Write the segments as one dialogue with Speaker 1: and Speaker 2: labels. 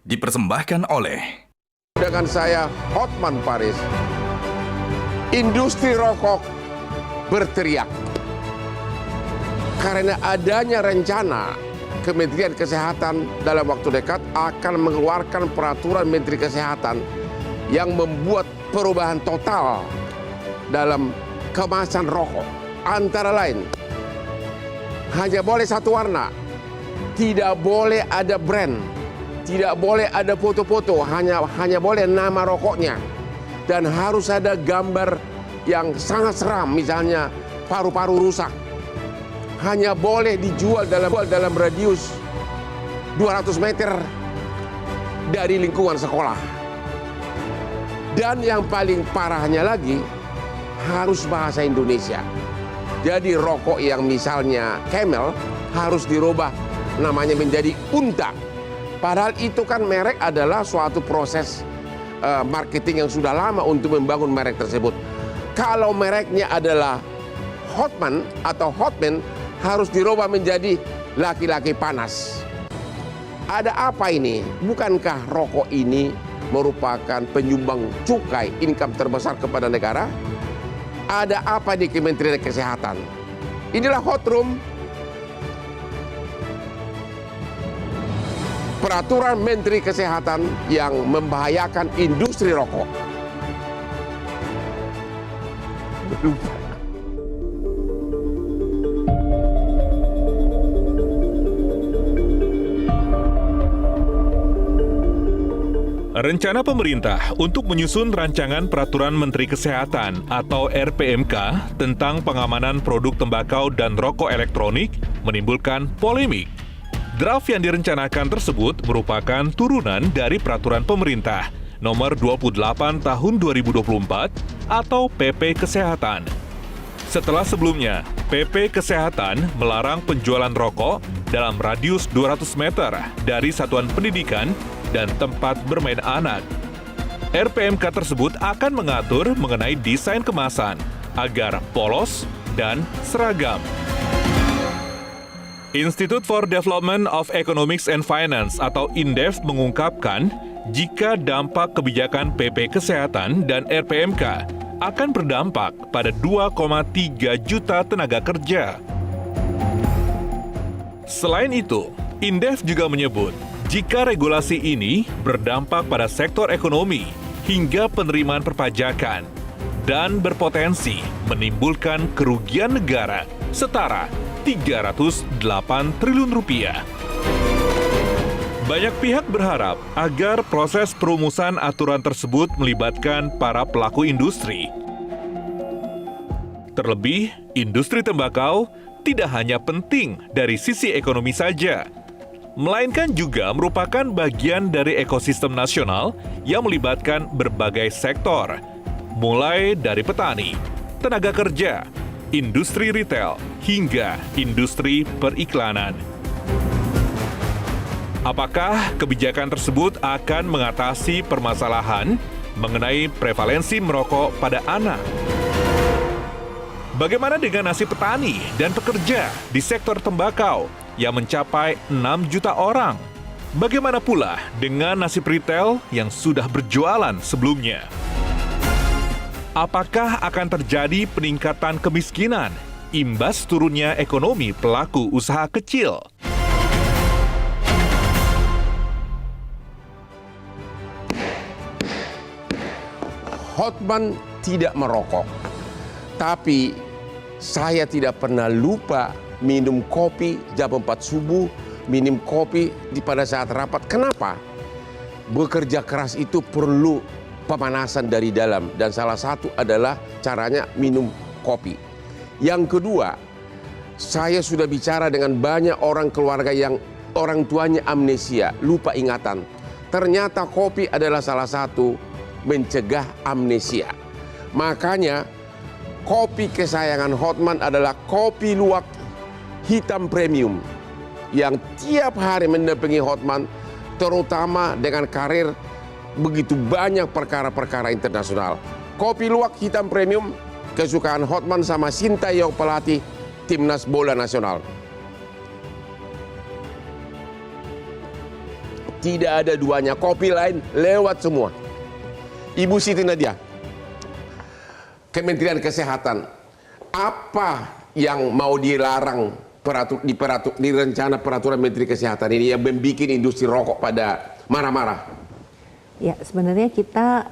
Speaker 1: dipersembahkan oleh
Speaker 2: Dengan saya, Hotman Paris, industri rokok berteriak. Karena adanya rencana Kementerian Kesehatan dalam waktu dekat akan mengeluarkan peraturan Menteri Kesehatan yang membuat perubahan total dalam kemasan rokok. Antara lain, hanya boleh satu warna, tidak boleh ada brand, tidak boleh ada foto-foto, hanya boleh nama rokoknya. Dan harus ada gambar yang sangat seram, misalnya paru-paru rusak. Hanya boleh dijual dalam radius 200 meter dari lingkungan sekolah. Dan yang paling parahnya lagi, harus bahasa Indonesia. Jadi rokok yang misalnya Camel harus dirubah namanya menjadi Unta. Padahal itu kan merek adalah suatu proses marketing yang sudah lama untuk membangun merek tersebut. Kalau mereknya adalah Hotman atau Hotman, harus dirubah menjadi laki-laki panas. Ada apa ini? Bukankah rokok ini merupakan penyumbang cukai income terbesar kepada negara? Ada apa di Kementerian Kesehatan? Inilah Hot Room. Peraturan Menteri Kesehatan yang membahayakan industri rokok.
Speaker 3: Rencana pemerintah untuk menyusun rancangan Peraturan Menteri Kesehatan atau RPMK tentang pengamanan produk tembakau dan rokok elektronik menimbulkan polemik. Draft yang direncanakan tersebut merupakan turunan dari Peraturan Pemerintah Nomor 28 Tahun 2024 atau PP Kesehatan. Setelah sebelumnya, PP Kesehatan melarang penjualan rokok dalam radius 200 meter dari satuan pendidikan dan tempat bermain anak. RPMK tersebut akan mengatur mengenai desain kemasan agar polos dan seragam. Institute for Development of Economics and Finance atau INDEF mengungkapkan jika dampak kebijakan PP Kesehatan dan RPMK akan berdampak pada 2,3 juta tenaga kerja. Selain itu, INDEF juga menyebut jika regulasi ini berdampak pada sektor ekonomi hingga penerimaan perpajakan dan berpotensi menimbulkan kerugian negara setara 308 triliun rupiah. Banyak pihak berharap agar proses perumusan aturan tersebut melibatkan para pelaku industri. Terlebih, industri tembakau tidak hanya penting dari sisi ekonomi saja, melainkan juga merupakan bagian dari ekosistem nasional yang melibatkan berbagai sektor, mulai dari petani, tenaga kerja, industri retail, hingga industri periklanan. Apakah kebijakan tersebut akan mengatasi permasalahan mengenai prevalensi merokok pada anak? Bagaimana dengan nasib petani dan pekerja di sektor tembakau yang mencapai 6 juta orang? Bagaimana pula dengan nasib retail yang sudah berjualan sebelumnya? Apakah akan terjadi peningkatan kemiskinan imbas turunnya ekonomi pelaku usaha kecil?
Speaker 2: Hotman tidak merokok, tapi saya tidak pernah lupa minum kopi jam 4 subuh, minum kopi pada saat rapat. Kenapa? Bekerja keras itu perlu pemanasan dari dalam, dan salah satu adalah caranya minum kopi. Yang kedua, saya sudah bicara dengan banyak orang keluarga yang orang tuanya amnesia, lupa ingatan. Ternyata kopi adalah salah satu mencegah amnesia. Makanya kopi kesayangan Hotman adalah kopi luwak hitam premium yang tiap hari mendampingi Hotman, terutama dengan karir begitu banyak perkara-perkara internasional. Kopi luwak hitam premium kesukaan Hotman sama Sintayong, pelatih timnas bola nasional. tidak ada duanya. Kopi lain lewat semua. Ibu Siti Nadia, Kementerian Kesehatan, apa yang mau dilarang di rencana peraturan Menteri Kesehatan ini yang membuat industri rokok pada marah-marah?
Speaker 1: Ya, sebenarnya kita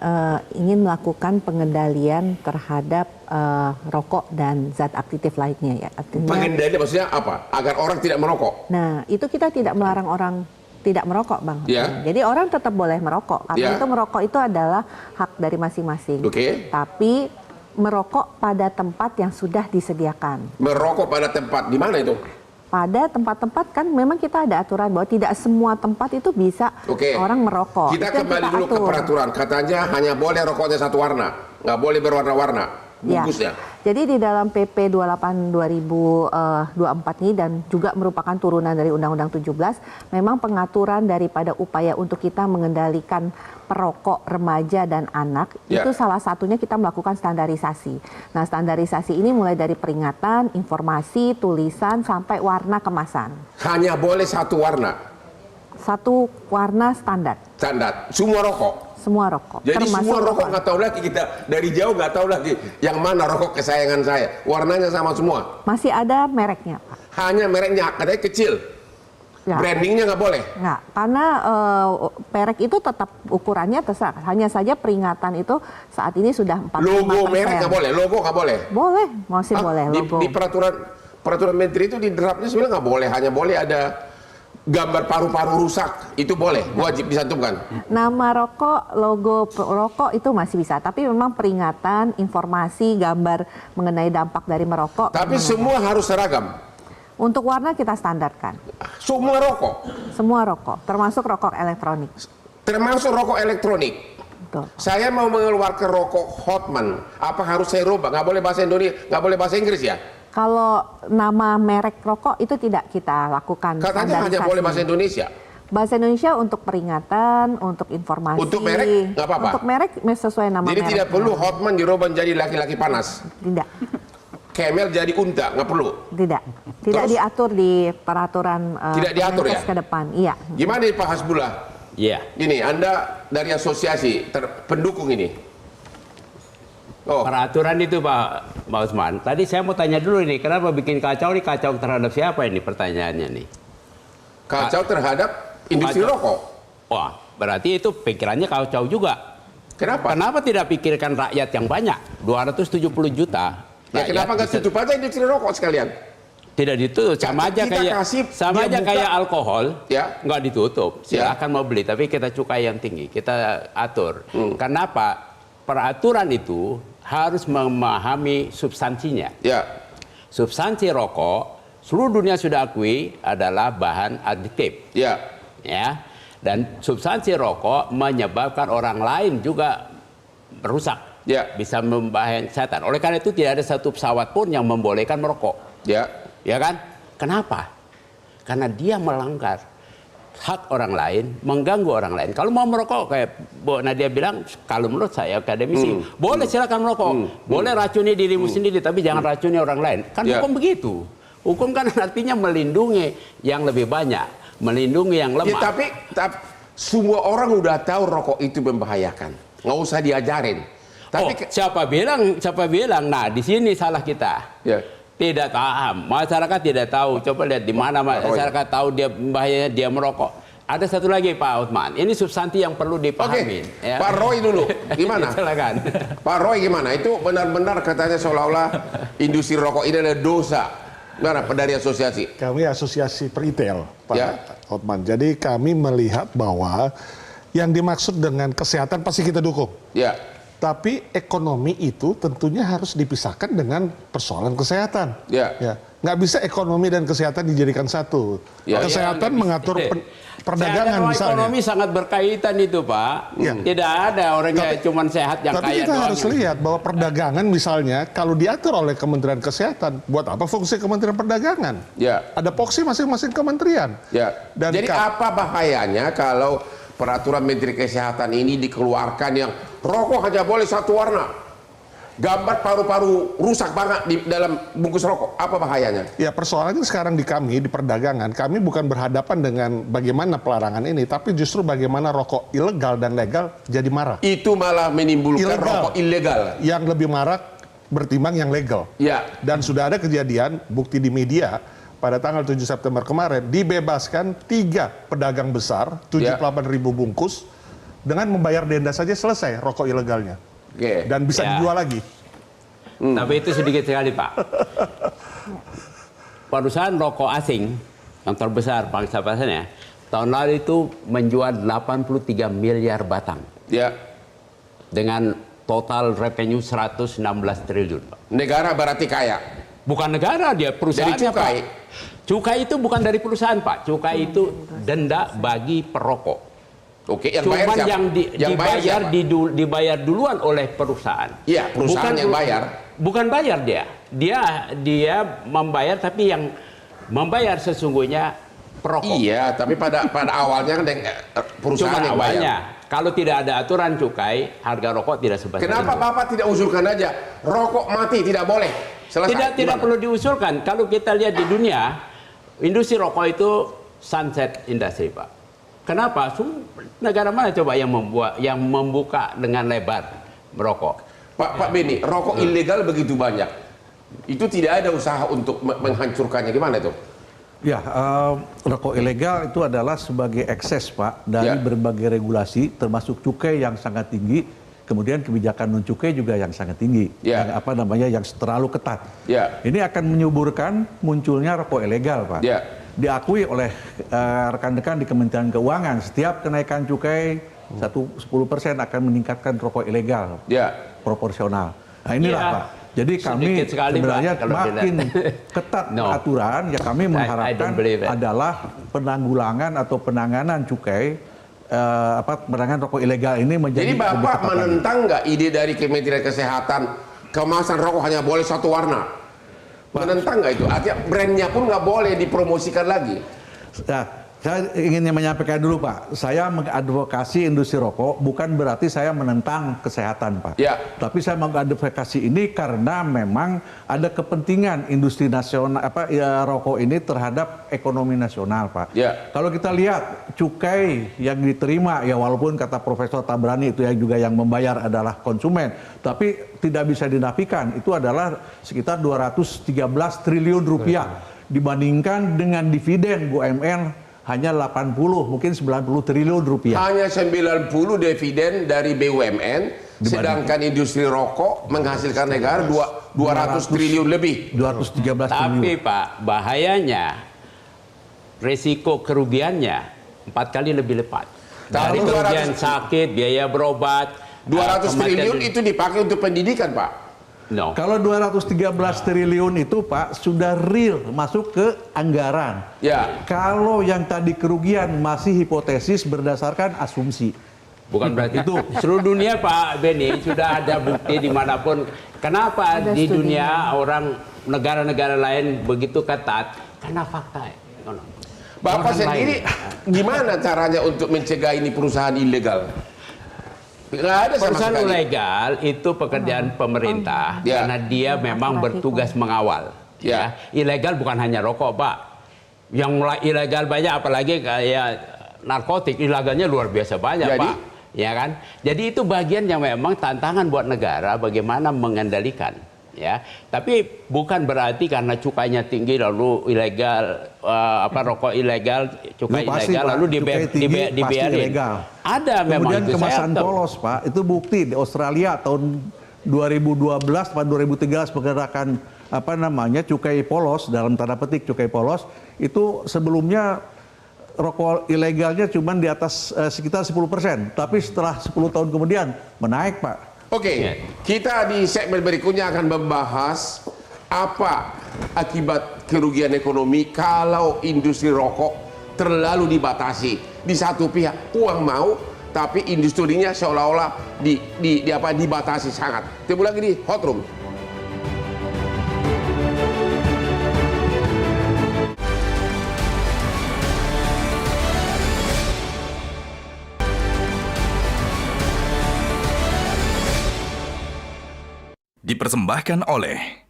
Speaker 1: ingin melakukan pengendalian terhadap rokok dan zat aktif lainnya ya. Artinya,
Speaker 2: pengendalian maksudnya apa? Agar orang tidak merokok.
Speaker 1: Nah, itu kita tidak melarang orang tidak merokok, Bang.
Speaker 2: Ya.
Speaker 1: Jadi orang tetap boleh merokok karena
Speaker 2: Ya.
Speaker 1: itu merokok itu adalah hak dari masing-masing.
Speaker 2: Oke.
Speaker 1: Tapi merokok pada tempat yang sudah disediakan.
Speaker 2: Merokok pada tempat di mana itu?
Speaker 1: Pada tempat-tempat kan memang kita ada aturan bahwa tidak semua tempat itu bisa
Speaker 2: Oke.
Speaker 1: orang merokok.
Speaker 2: Kita
Speaker 1: Itu yang
Speaker 2: kembali dulu ke
Speaker 1: atur.
Speaker 2: peraturan. Katanya hanya boleh rokoknya satu warna, nggak boleh berwarna-warna bungkusnya.
Speaker 1: Ya. Jadi di dalam PP 28 2024 ini dan juga merupakan turunan dari Undang-Undang 17, memang pengaturan daripada upaya untuk kita mengendalikan perokok remaja dan anak,
Speaker 2: Ya.
Speaker 1: itu salah satunya kita melakukan standarisasi. Nah, standarisasi ini mulai dari peringatan, informasi, tulisan, sampai warna kemasan.
Speaker 2: Hanya boleh satu warna,
Speaker 1: Satu warna standar,
Speaker 2: standar. Semua rokok.
Speaker 1: semua rokok.
Speaker 2: Jadi semua rokok
Speaker 1: rokok.
Speaker 2: nggak tahu lagi, kita dari jauh nggak tahu lagi yang mana rokok kesayangan saya. Warnanya sama semua.
Speaker 1: Masih ada mereknya, Pak.
Speaker 2: Hanya mereknya katanya kecil.
Speaker 1: Ya.
Speaker 2: Brandingnya nggak boleh.
Speaker 1: Nggak, karena merek itu tetap ukurannya terserah. Hanya saja peringatan itu saat ini sudah 45%.
Speaker 2: Logo merek nggak boleh. Logo nggak boleh.
Speaker 1: Boleh, masih
Speaker 2: Hah?
Speaker 1: boleh logo.
Speaker 2: Di peraturan menteri itu di draftnya sebenarnya nggak boleh. Hanya boleh ada gambar paru-paru rusak. Itu boleh. Wajib disantumkan.
Speaker 1: Nama rokok, logo rokok itu masih bisa. Tapi memang peringatan, informasi, gambar mengenai dampak dari merokok.
Speaker 2: Tapi semua harus seragam.
Speaker 1: Untuk warna kita standarkan.
Speaker 2: Semua rokok.
Speaker 1: Semua rokok, termasuk rokok elektronik.
Speaker 2: Termasuk rokok elektronik.
Speaker 1: Betul.
Speaker 2: Saya mau mengeluarkan rokok Hotman. Apa harus saya rubah? Nggak boleh bahasa Indonesia, nggak boleh bahasa Inggris ya?
Speaker 1: Kalau nama merek rokok itu tidak kita lakukan.
Speaker 2: Katanya hanya
Speaker 1: standarisasi.
Speaker 2: boleh bahasa Indonesia.
Speaker 1: Bahasa Indonesia untuk peringatan, untuk informasi.
Speaker 2: Untuk merek nggak apa-apa?
Speaker 1: Untuk merek sesuai nama
Speaker 2: Jadi
Speaker 1: merek.
Speaker 2: tidak perlu Hotman dirubah jadi laki-laki panas.
Speaker 1: Tidak,
Speaker 2: Camel jadi unta, nggak perlu.
Speaker 1: tidak. Tidak
Speaker 2: Terus?
Speaker 1: diatur di peraturan
Speaker 2: Tidak diatur
Speaker 1: Kemenkes
Speaker 2: ya?
Speaker 1: ke depan. Iya.
Speaker 2: Gimana nih Pak Hasbullah?
Speaker 4: Iya.
Speaker 2: Ini Anda dari asosiasi pendukung ini. Oh,
Speaker 4: Peraturan itu Pak Usman. Tadi saya mau tanya dulu nih, kenapa bikin kacau nih? Kacau terhadap siapa ini pertanyaannya nih?
Speaker 2: kacau terhadap industri
Speaker 4: Kacau.
Speaker 2: rokok.
Speaker 4: Wah, berarti itu pikirannya kacau juga.
Speaker 2: Kenapa?
Speaker 4: Kenapa tidak pikirkan rakyat yang banyak? 270 juta.
Speaker 2: Ya kenapa nggak tutup aja industri rokok sekalian?
Speaker 4: Tidak ditutup, sama aja
Speaker 2: Kita
Speaker 4: kayak
Speaker 2: kasih,
Speaker 4: sama
Speaker 2: dia
Speaker 4: aja
Speaker 2: buka.
Speaker 4: kayak alkohol,
Speaker 2: Ya.
Speaker 4: nggak ditutup.
Speaker 2: Ya.
Speaker 4: Silakan mau beli, tapi kita cukai yang tinggi, kita atur.
Speaker 2: Hmm.
Speaker 4: Kenapa? Peraturan itu harus memahami substansinya.
Speaker 2: Ya,
Speaker 4: Substansi rokok seluruh dunia sudah akui adalah bahan aditif,
Speaker 2: ya,
Speaker 4: ya. Dan substansi rokok menyebabkan orang lain juga rusak,
Speaker 2: ya,
Speaker 4: bisa membahayakan kesehatan. Oleh karena itu tidak ada satu pesawat pun yang membolehkan merokok.
Speaker 2: ya.
Speaker 4: Ya kan? Kenapa? Karena dia melanggar hak orang lain, mengganggu orang lain. Kalau mau merokok kayak Bu Nadia bilang, kalau menurut saya akademisi, boleh silakan merokok, boleh racuni dirimu sendiri, tapi jangan racuni orang lain. Kan
Speaker 2: Ya.
Speaker 4: hukum begitu. Hukum kan artinya melindungi yang lebih banyak, melindungi yang
Speaker 2: Ya,
Speaker 4: lemah.
Speaker 2: tapi semua orang udah tahu rokok itu membahayakan. Nggak usah diajarin. Tapi
Speaker 4: Siapa bilang? Nah, di sini salah kita.
Speaker 2: ya,
Speaker 4: Tidak paham, masyarakat tidak tahu. Coba lihat di mana masyarakat tahu dia bahayanya dia merokok. Ada satu lagi Pak Uthman, ini substansi yang perlu
Speaker 2: oke.
Speaker 4: dipahami. Ya.
Speaker 2: Pak Roy dulu, gimana?
Speaker 4: Silakan.
Speaker 2: Pak Roy gimana? Itu benar-benar katanya seolah-olah industri rokok ini adalah dosa. Gimana dari asosiasi?
Speaker 5: Kami asosiasi peritel, Pak
Speaker 2: Ya.
Speaker 5: Hotman. Jadi kami melihat bahwa yang dimaksud dengan kesehatan pasti kita dukung.
Speaker 2: Ya,
Speaker 5: Tapi ekonomi itu tentunya harus dipisahkan dengan persoalan kesehatan.
Speaker 2: ya,
Speaker 5: Ya, nggak bisa ekonomi dan kesehatan dijadikan satu.
Speaker 2: Ya.
Speaker 5: Kesehatan mengatur perdagangan
Speaker 4: Sehat dan
Speaker 5: misalnya.
Speaker 4: ekonomi sangat berkaitan itu Pak.
Speaker 5: Ya.
Speaker 4: Tidak ada orang yang cuma sehat yang
Speaker 5: Tapi
Speaker 4: kaya
Speaker 5: kita
Speaker 4: doang.
Speaker 5: harus lihat bahwa perdagangan misalnya kalau diatur oleh Kementerian Kesehatan, buat apa fungsi Kementerian Perdagangan?
Speaker 2: ya,
Speaker 5: Ada voksi masing-masing kementerian.
Speaker 2: ya.
Speaker 5: Dan
Speaker 2: Jadi apa bahayanya kalau peraturan Menteri Kesehatan ini dikeluarkan yang rokok hanya boleh satu warna? gambar paru-paru rusak banget di dalam bungkus rokok. Apa bahayanya?
Speaker 5: Ya persoalannya sekarang di kami, di perdagangan, kami bukan berhadapan dengan bagaimana pelarangan ini, tapi justru bagaimana rokok ilegal dan legal jadi marak.
Speaker 2: Itu malah menimbulkan rokok ilegal.
Speaker 5: Yang lebih marak bertimbang yang legal.
Speaker 2: Ya.
Speaker 5: Dan sudah ada kejadian, bukti di media, pada tanggal 7 September kemarin, dibebaskan 3 pedagang besar, 78.000 bungkus, dengan membayar denda saja selesai rokok ilegalnya.
Speaker 2: Oke.
Speaker 5: Dan bisa dijual lagi.
Speaker 4: Tapi itu sedikit sekali, Pak. Perusahaan rokok asing yang terbesar pangsa-pasarnya tahun lalu itu menjual 83 miliar batang
Speaker 2: Ya.
Speaker 4: dengan total revenue 116 triliun, Pak.
Speaker 2: Negara berarti kaya.
Speaker 4: Bukan negara, dia perusahaan.
Speaker 2: Jadi cukai.
Speaker 4: Cukai itu bukan dari perusahaan, Pak. Cukai itu denda bagi perokok.
Speaker 2: Oke, yang bayar
Speaker 4: Cuman
Speaker 2: siapa?
Speaker 4: yang
Speaker 2: bayar siapa?
Speaker 4: dibayar duluan oleh perusahaan.
Speaker 2: Iya, perusahaan yang bayar.
Speaker 4: Bukan bayar dia. Dia membayar, tapi yang membayar sesungguhnya perokok.
Speaker 2: Iya, tapi pada awalnya kan perusahaan
Speaker 4: Cuma
Speaker 2: yang
Speaker 4: awalnya.
Speaker 2: bayar.
Speaker 4: Kalau tidak ada aturan cukai, harga rokok tidak sebesar
Speaker 2: Kenapa
Speaker 4: itu.
Speaker 2: Bapak tidak usulkan aja rokok mati tidak boleh? Selesai.
Speaker 4: Tidak
Speaker 2: Gimana?
Speaker 4: perlu diusulkan. Kalau kita lihat di dunia, industri rokok itu sunset industry, Pak. Kenapa? Negara mana coba yang membuka dengan lebar merokok?
Speaker 2: Pak Beni, rokok ilegal begitu banyak. Itu tidak ada usaha untuk menghancurkannya. Gimana itu?
Speaker 6: Ya, rokok ilegal itu adalah sebagai ekses, Pak, dari
Speaker 2: Ya.
Speaker 6: berbagai regulasi, termasuk cukai yang sangat tinggi, kemudian kebijakan non cukai juga yang sangat tinggi,
Speaker 2: Ya.
Speaker 6: yang terlalu ketat.
Speaker 2: Ya.
Speaker 6: Ini akan menyuburkan munculnya rokok ilegal, Pak.
Speaker 2: Ya.
Speaker 6: Diakui oleh rekan-rekan di Kementerian Keuangan, setiap kenaikan cukai 10% akan meningkatkan rokok ilegal
Speaker 2: Ya.
Speaker 6: proporsional. Nah inilah,
Speaker 4: Ya.
Speaker 6: Pak. Jadi kami
Speaker 4: Sedikit sekali,
Speaker 6: sebenarnya
Speaker 4: Pak, kalau
Speaker 6: makin
Speaker 4: dilihat.
Speaker 6: ketat
Speaker 4: No.
Speaker 6: aturan, ya kami
Speaker 4: I
Speaker 6: mengharapkan
Speaker 4: don't believe it.
Speaker 6: adalah penanggulangan atau penanganan cukai, penanganan rokok ilegal ini menjadi
Speaker 2: Jadi
Speaker 6: lebih
Speaker 2: Bapak
Speaker 6: ketat lagi.
Speaker 2: menentang nggak ide dari Kementerian Kesehatan kemasan rokok hanya boleh satu warna? Menentang nggak itu? Artinya brandnya pun nggak boleh dipromosikan lagi.
Speaker 6: Nah, saya ingin menyampaikan dulu, Pak. Saya mengadvokasi industri rokok bukan berarti saya menentang kesehatan, Pak.
Speaker 2: Ya.
Speaker 6: Tapi saya mengadvokasi ini karena memang ada kepentingan industri nasional rokok ini terhadap ekonomi nasional, Pak.
Speaker 2: Ya.
Speaker 6: Kalau kita lihat cukai yang diterima, ya walaupun kata Profesor Tabrani itu yang juga yang membayar adalah konsumen, tapi tidak bisa dinafikan itu adalah sekitar 213 triliun rupiah dibandingkan dengan dividen BUMN hanya 80 mungkin 90 triliun rupiah.
Speaker 2: Hanya 90 dividen dari BUMN, sedangkan industri rokok menghasilkan negara 200 triliun lebih.
Speaker 6: 213
Speaker 4: Tapi
Speaker 6: triliun.
Speaker 4: Pak, bahayanya resiko kerugiannya 4 kali lebih lipat. Dari
Speaker 2: Tapi 200
Speaker 4: kerugian sakit, biaya berobat,
Speaker 2: 200
Speaker 4: kematian
Speaker 2: triliun itu dipakai untuk pendidikan, Pak.
Speaker 4: No.
Speaker 6: Kalau 213 triliun itu, Pak, sudah real masuk ke anggaran.
Speaker 2: Ya.
Speaker 6: Kalau yang tadi kerugian masih hipotesis berdasarkan asumsi.
Speaker 4: Bukan berarti
Speaker 6: Itu.
Speaker 4: seluruh dunia, Pak Beni, sudah ada bukti dimanapun. Kenapa
Speaker 1: Ada
Speaker 4: di
Speaker 1: studinya.
Speaker 4: dunia orang negara-negara lain begitu ketat? Karena fakta ekonomi.
Speaker 2: Bapak
Speaker 4: Orang
Speaker 2: sendiri
Speaker 4: lain.
Speaker 2: gimana caranya untuk mencegah ini perusahaan ilegal? Nggak ada sama
Speaker 4: Perusahaan
Speaker 2: sekali.
Speaker 4: ilegal itu pekerjaan pemerintah
Speaker 2: Ya.
Speaker 4: karena dia memang bertugas mengawal.
Speaker 2: Ya.
Speaker 4: Ilegal bukan hanya rokok, Pak. Yang ilegal banyak, apalagi kayak narkotik, ilegalnya luar biasa banyak,
Speaker 2: Jadi?
Speaker 4: Pak. Ya kan? Jadi itu bagian yang memang tantangan buat negara bagaimana mengendalikan. Ya, tapi bukan berarti karena cukainya tinggi lalu ilegal rokok ilegal, cukai
Speaker 6: Pasti,
Speaker 4: ilegal
Speaker 6: Pak.
Speaker 4: lalu
Speaker 6: Cukai tinggi, pasti
Speaker 4: dibiarin.
Speaker 6: ilegal.
Speaker 4: Ada memang
Speaker 6: Kemudian
Speaker 4: itu, saya
Speaker 6: kemasan
Speaker 4: tahu.
Speaker 6: polos, Pak, itu bukti di Australia tahun 2012 atau 2013 pergerakan cukai polos dalam tanda petik cukai polos itu sebelumnya rokok ilegalnya cuma di atas sekitar 10%, tapi setelah 10 tahun kemudian menaik, Pak.
Speaker 2: Oke, kita di segmen berikutnya akan membahas apa akibat kerugian ekonomi kalau industri rokok terlalu dibatasi. Di satu pihak uang mau, tapi industrinya seolah-olah dibatasi sangat. Tunggu lagi di Hot Room.
Speaker 7: dipersembahkan oleh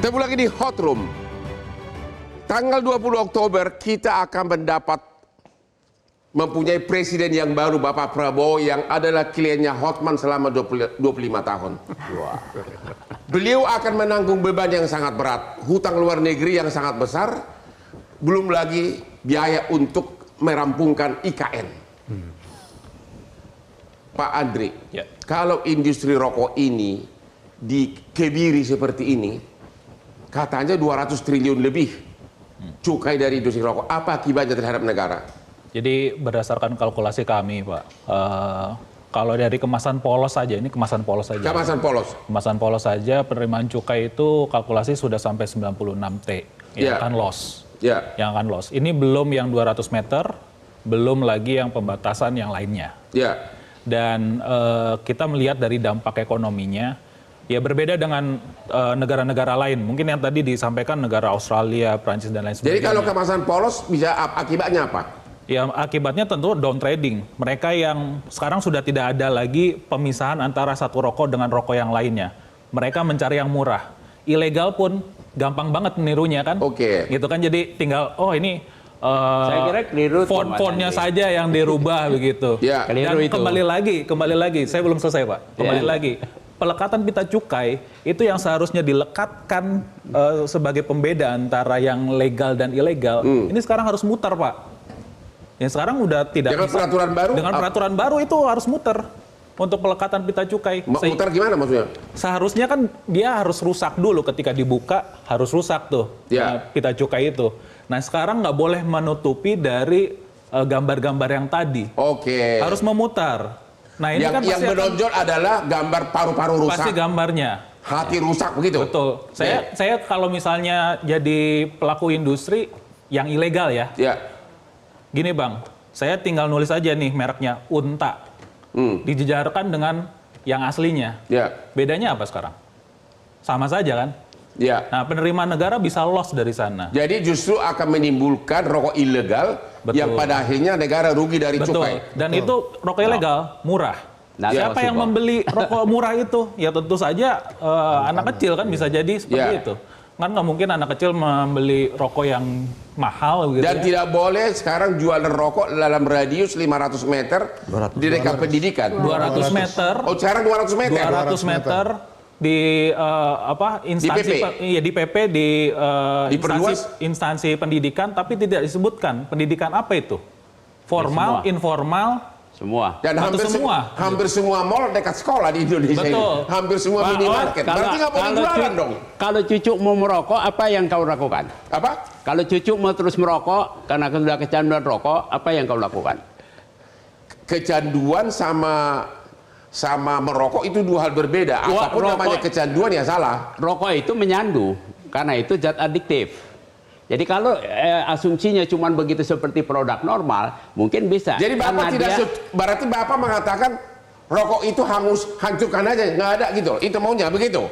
Speaker 2: Ketemu lagi di Hot Room. Tanggal 20 Oktober kita akan mempunyai presiden yang baru, Bapak Prabowo, yang adalah kliennya Hotman selama 25 tahun. Beliau akan menanggung beban yang sangat berat, hutang luar negeri yang sangat besar, belum lagi biaya untuk merampungkan IKN. Pak Andri, kalau industri rokok ini dikebiri seperti ini, katanya 200 triliun lebih cukai dari industri rokok. Apa akibatnya terhadap negara?
Speaker 8: Jadi berdasarkan kalkulasi kami, Pak, kalau dari kemasan polos saja, ini kemasan polos saja.
Speaker 2: Kemasan polos?
Speaker 8: Kemasan polos saja penerimaan cukai itu kalkulasi sudah sampai 96 T, yang akan loss. Yang akan loss. Ini belum yang 200 meter, belum lagi yang pembatasan yang lainnya. Dan kita melihat dari dampak ekonominya, ya berbeda dengan negara-negara lain. Mungkin yang tadi disampaikan negara Australia, Prancis, dan lain sebagainya.
Speaker 2: Jadi kalau kemasan polos bisa akibatnya apa?
Speaker 8: Ya akibatnya tentu down trading. Mereka yang sekarang sudah tidak ada lagi pemisahan antara satu rokok dengan rokok yang lainnya. Mereka mencari yang murah. Ilegal pun gampang banget menirunya kan. Gitu kan, jadi tinggal ini
Speaker 4: saya kira keliru
Speaker 8: fontnya saja yang dirubah begitu. Dan kembali lagi, saya belum selesai Pak. Kembali lagi. Pelekatan pita cukai itu yang seharusnya dilekatkan sebagai pembeda antara yang legal dan ilegal. Ini sekarang harus muter, Pak. Yang sekarang udah tidak
Speaker 2: dengan
Speaker 8: bisa.
Speaker 2: Peraturan baru?
Speaker 8: Dengan peraturan baru itu harus muter untuk pelekatan pita cukai.
Speaker 2: Muter gimana maksudnya?
Speaker 8: Seharusnya kan dia harus rusak dulu ketika dibuka, harus rusak tuh pita cukai itu. Nah sekarang nggak boleh menutupi dari gambar-gambar yang tadi. Harus memutar. Nah ini kan
Speaker 2: yang menonjol adalah gambar paru-paru rusak.
Speaker 8: Pasti gambarnya.
Speaker 2: Hati rusak begitu.
Speaker 8: Betul. Saya kalau misalnya jadi pelaku industri yang ilegal ya. Gini Bang, saya tinggal nulis aja nih mereknya Unta. Dijejarkan dengan yang aslinya. Bedanya apa sekarang? Sama saja kan? Nah, penerimaan negara bisa loss dari sana.
Speaker 2: Jadi justru akan menimbulkan rokok ilegal yang pada akhirnya negara rugi dari cukai.
Speaker 8: Dan itu rokok ilegal murah. Siapa yang membeli rokok murah itu? Ya tentu saja anak kecil kan bisa jadi seperti itu. Kan nggak mungkin anak kecil membeli rokok yang mahal gitu.
Speaker 2: Dan tidak boleh sekarang jualan rokok dalam radius 500 meter di dekat pendidikan.
Speaker 8: 200 meter.
Speaker 2: Oh, sekarang 200 meter.
Speaker 8: 200 meter di instansi di PP di instansi pendidikan, tapi tidak disebutkan pendidikan apa itu. Formal, informal,
Speaker 4: semua.
Speaker 2: Dan hampir semua mall dekat sekolah di Indonesia.
Speaker 8: Betul.
Speaker 2: Ini. Hampir semua minimarket. Berarti nggak boleh jualan dong.
Speaker 4: Kalau cucu mau merokok, apa yang kau lakukan?
Speaker 2: Apa?
Speaker 4: Kalau cucu mau terus merokok karena sudah kecanduan rokok, apa yang kau lakukan?
Speaker 2: Kecanduan sama merokok itu dua hal berbeda. Apapun namanya kecanduan ya salah.
Speaker 4: Rokok itu menyandu karena itu zat adiktif. Jadi kalau asumsinya cuma begitu seperti produk normal, mungkin bisa.
Speaker 2: Jadi Bapak berarti Bapak mengatakan rokok itu hancurkan aja, nggak ada gitu. Itu maunya begitu.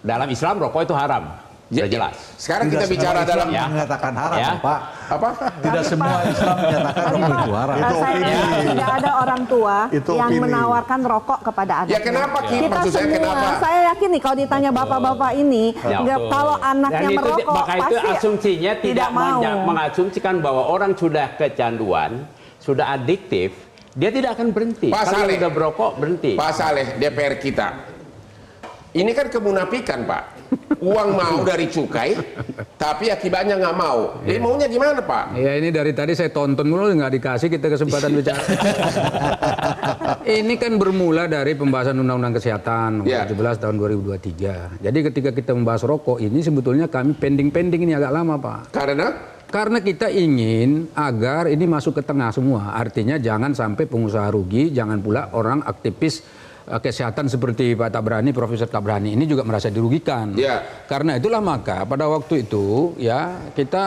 Speaker 4: Dalam Islam rokok itu haram. Sudah jelas.
Speaker 2: Sekarang kita bicara dalam
Speaker 6: menyatakan haram, Pak.
Speaker 2: Apa?
Speaker 6: Tidak semua Islam menyatakan rokok itu haram.
Speaker 1: Tidak ada orang tua yang menawarkan rokok kepada anaknya.
Speaker 2: Ya kenapa?
Speaker 1: Kita semua, saya yakin nih kalau ditanya bapak-bapak ini, kalau anaknya merokok
Speaker 4: maka itu
Speaker 1: pasti
Speaker 4: asumsinya tidak
Speaker 1: mau
Speaker 4: mengasumsikan bahwa orang sudah kecanduan, sudah adiktif, dia tidak akan berhenti. Kalau sudah berokok berhenti.
Speaker 2: Pak Saleh, DPR kita. Ini kan kemunafikan, Pak. Uang mau dari cukai, tapi akibatnya nggak mau. Jadi maunya gimana, Pak?
Speaker 9: Ya ini dari tadi saya tonton dulu, nggak dikasih kita kesempatan bicara. Ini kan bermula dari pembahasan Undang-Undang Kesehatan nomor 17 tahun 2023. Jadi ketika kita membahas rokok ini sebetulnya kami pending ini agak lama, Pak. Karena kita ingin agar ini masuk ke tengah semua. Artinya jangan sampai pengusaha rugi, jangan pula orang aktivis kesehatan seperti Pak Tabrani, Profesor Tabrani ini juga merasa dirugikan. Karena itulah maka pada waktu itu ya kita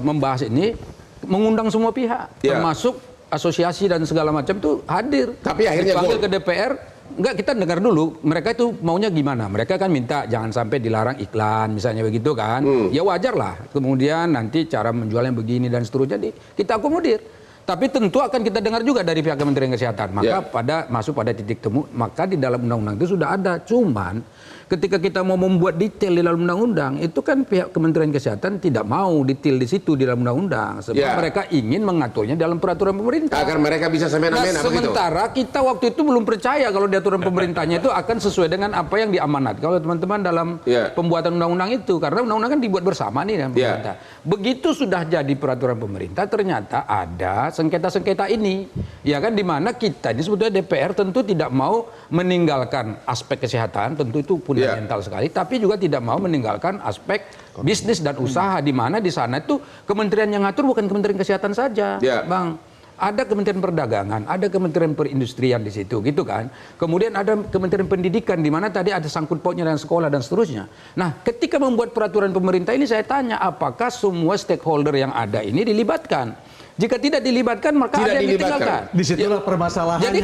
Speaker 9: membahas ini mengundang semua pihak, termasuk asosiasi dan segala macam itu hadir.
Speaker 2: Tapi akhirnya
Speaker 9: dipanggil ke DPR. Enggak, kita dengar dulu mereka itu maunya gimana. Mereka kan minta jangan sampai dilarang iklan misalnya begitu kan. Ya wajar lah. Kemudian nanti cara menjualnya begini dan seterusnya kita akomodir. Tapi tentu akan kita dengar juga dari pihak Kementerian Kesehatan. Maka masuk pada titik temu, maka di dalam undang-undang itu sudah ada. Cuman ketika kita mau membuat detail di dalam undang-undang, itu kan pihak Kementerian Kesehatan tidak mau detail di situ di dalam undang-undang. Sebab mereka ingin mengaturnya dalam peraturan pemerintah.
Speaker 2: Agar mereka bisa semena-mena begitu.
Speaker 9: Sementara kita waktu itu belum percaya kalau di aturan pemerintahnya itu akan sesuai dengan apa yang diamanat. Kalau teman-teman dalam pembuatan undang-undang itu, karena undang-undang kan dibuat bersama nih dengan pemerintah. Begitu sudah jadi peraturan pemerintah, ternyata ada sengketa-sengketa ini, ya kan, di mana kita ini sebetulnya DPR tentu tidak mau meninggalkan aspek kesehatan, tentu itu fundamental sekali, tapi juga tidak mau meninggalkan aspek bisnis dan usaha, di mana di sana itu kementerian yang ngatur bukan Kementerian Kesehatan saja, Bang. Ada Kementerian Perdagangan, ada Kementerian Perindustrian di situ, gitu kan. Kemudian ada Kementerian Pendidikan, di mana tadi ada sangkut pautnya dengan sekolah dan seterusnya. Nah, ketika membuat peraturan pemerintah ini, saya tanya, apakah semua stakeholder yang ada ini dilibatkan? Jika tidak dilibatkan, maka ada yang ditinggalkan.
Speaker 6: Disitulah permasalahannya.
Speaker 9: Jadi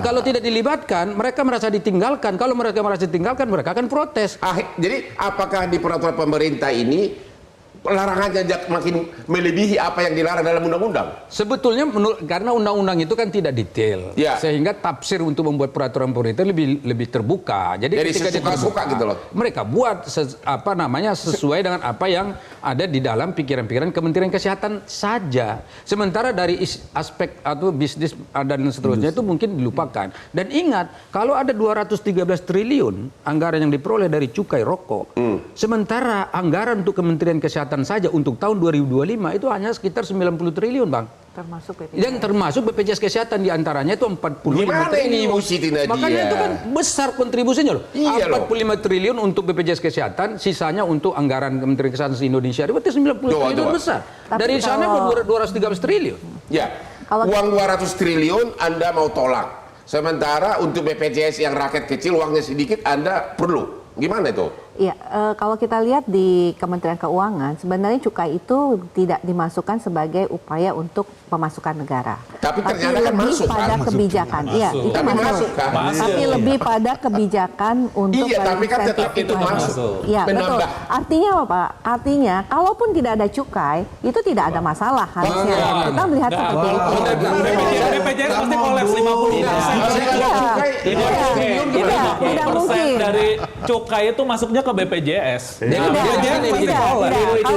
Speaker 9: kalau tidak dilibatkan, mereka merasa ditinggalkan. Kalau mereka merasa ditinggalkan, mereka akan protes.
Speaker 2: Jadi apakah di peraturan pemerintah ini larangannya makin melebihi apa yang dilarang dalam undang-undang?
Speaker 9: Sebetulnya karena undang-undang itu kan tidak detail, sehingga tafsir untuk membuat peraturan pemerintah lebih terbuka. Jadi ketika
Speaker 2: suka gitu loh.
Speaker 9: Mereka buat sesuai dengan apa yang ada di dalam pikiran-pikiran Kementerian Kesehatan saja. Sementara dari aspek atau bisnis dan seterusnya itu mungkin dilupakan. Dan ingat, kalau ada 213 triliun anggaran yang diperoleh dari cukai rokok, sementara anggaran untuk Kementerian Kesehatan saja untuk tahun 2025 itu hanya sekitar 90 triliun, Bang.
Speaker 1: Termasuk BPJS.
Speaker 9: Dan termasuk BPJS Kesehatan diantaranya itu 45
Speaker 2: Gimana
Speaker 9: triliun.
Speaker 2: ini Ibu Siti Nadia?
Speaker 9: Makanya itu kan besar kontribusinya loh.
Speaker 2: Iya
Speaker 9: 45 triliun untuk BPJS Kesehatan, sisanya untuk anggaran Kementerian Kesehatan se-Indonesia. Berarti 90 triliun besar.
Speaker 1: Tapi
Speaker 9: dari sana 213 triliun.
Speaker 2: Ya, uang 200 triliun Anda mau tolak. Sementara untuk BPJS yang rakyat kecil uangnya sedikit Anda perlu. Gimana itu?
Speaker 1: Iya, kalau kita lihat di Kementerian Keuangan, sebenarnya cukai itu tidak dimasukkan sebagai upaya untuk pemasukan negara.
Speaker 2: Tapi ternyata kan
Speaker 1: lebih
Speaker 2: masuk
Speaker 1: pada
Speaker 2: kan?
Speaker 1: kebijakan. Iya, itu
Speaker 2: Tapi
Speaker 1: masuk.
Speaker 2: kan?
Speaker 1: Tapi lebih pada kebijakan untuk
Speaker 2: Iya, tapi kan tetap itu masuk.
Speaker 1: Iya, betul. Artinya apa, Pak? Artinya, kalaupun tidak ada cukai, itu tidak ada masalah harusnya. Kita melihat seperti itu.
Speaker 8: BPJS pasti kolaps 50%.
Speaker 1: Tidak mungkin.
Speaker 8: Dari cukai itu masuknya ke BPJS.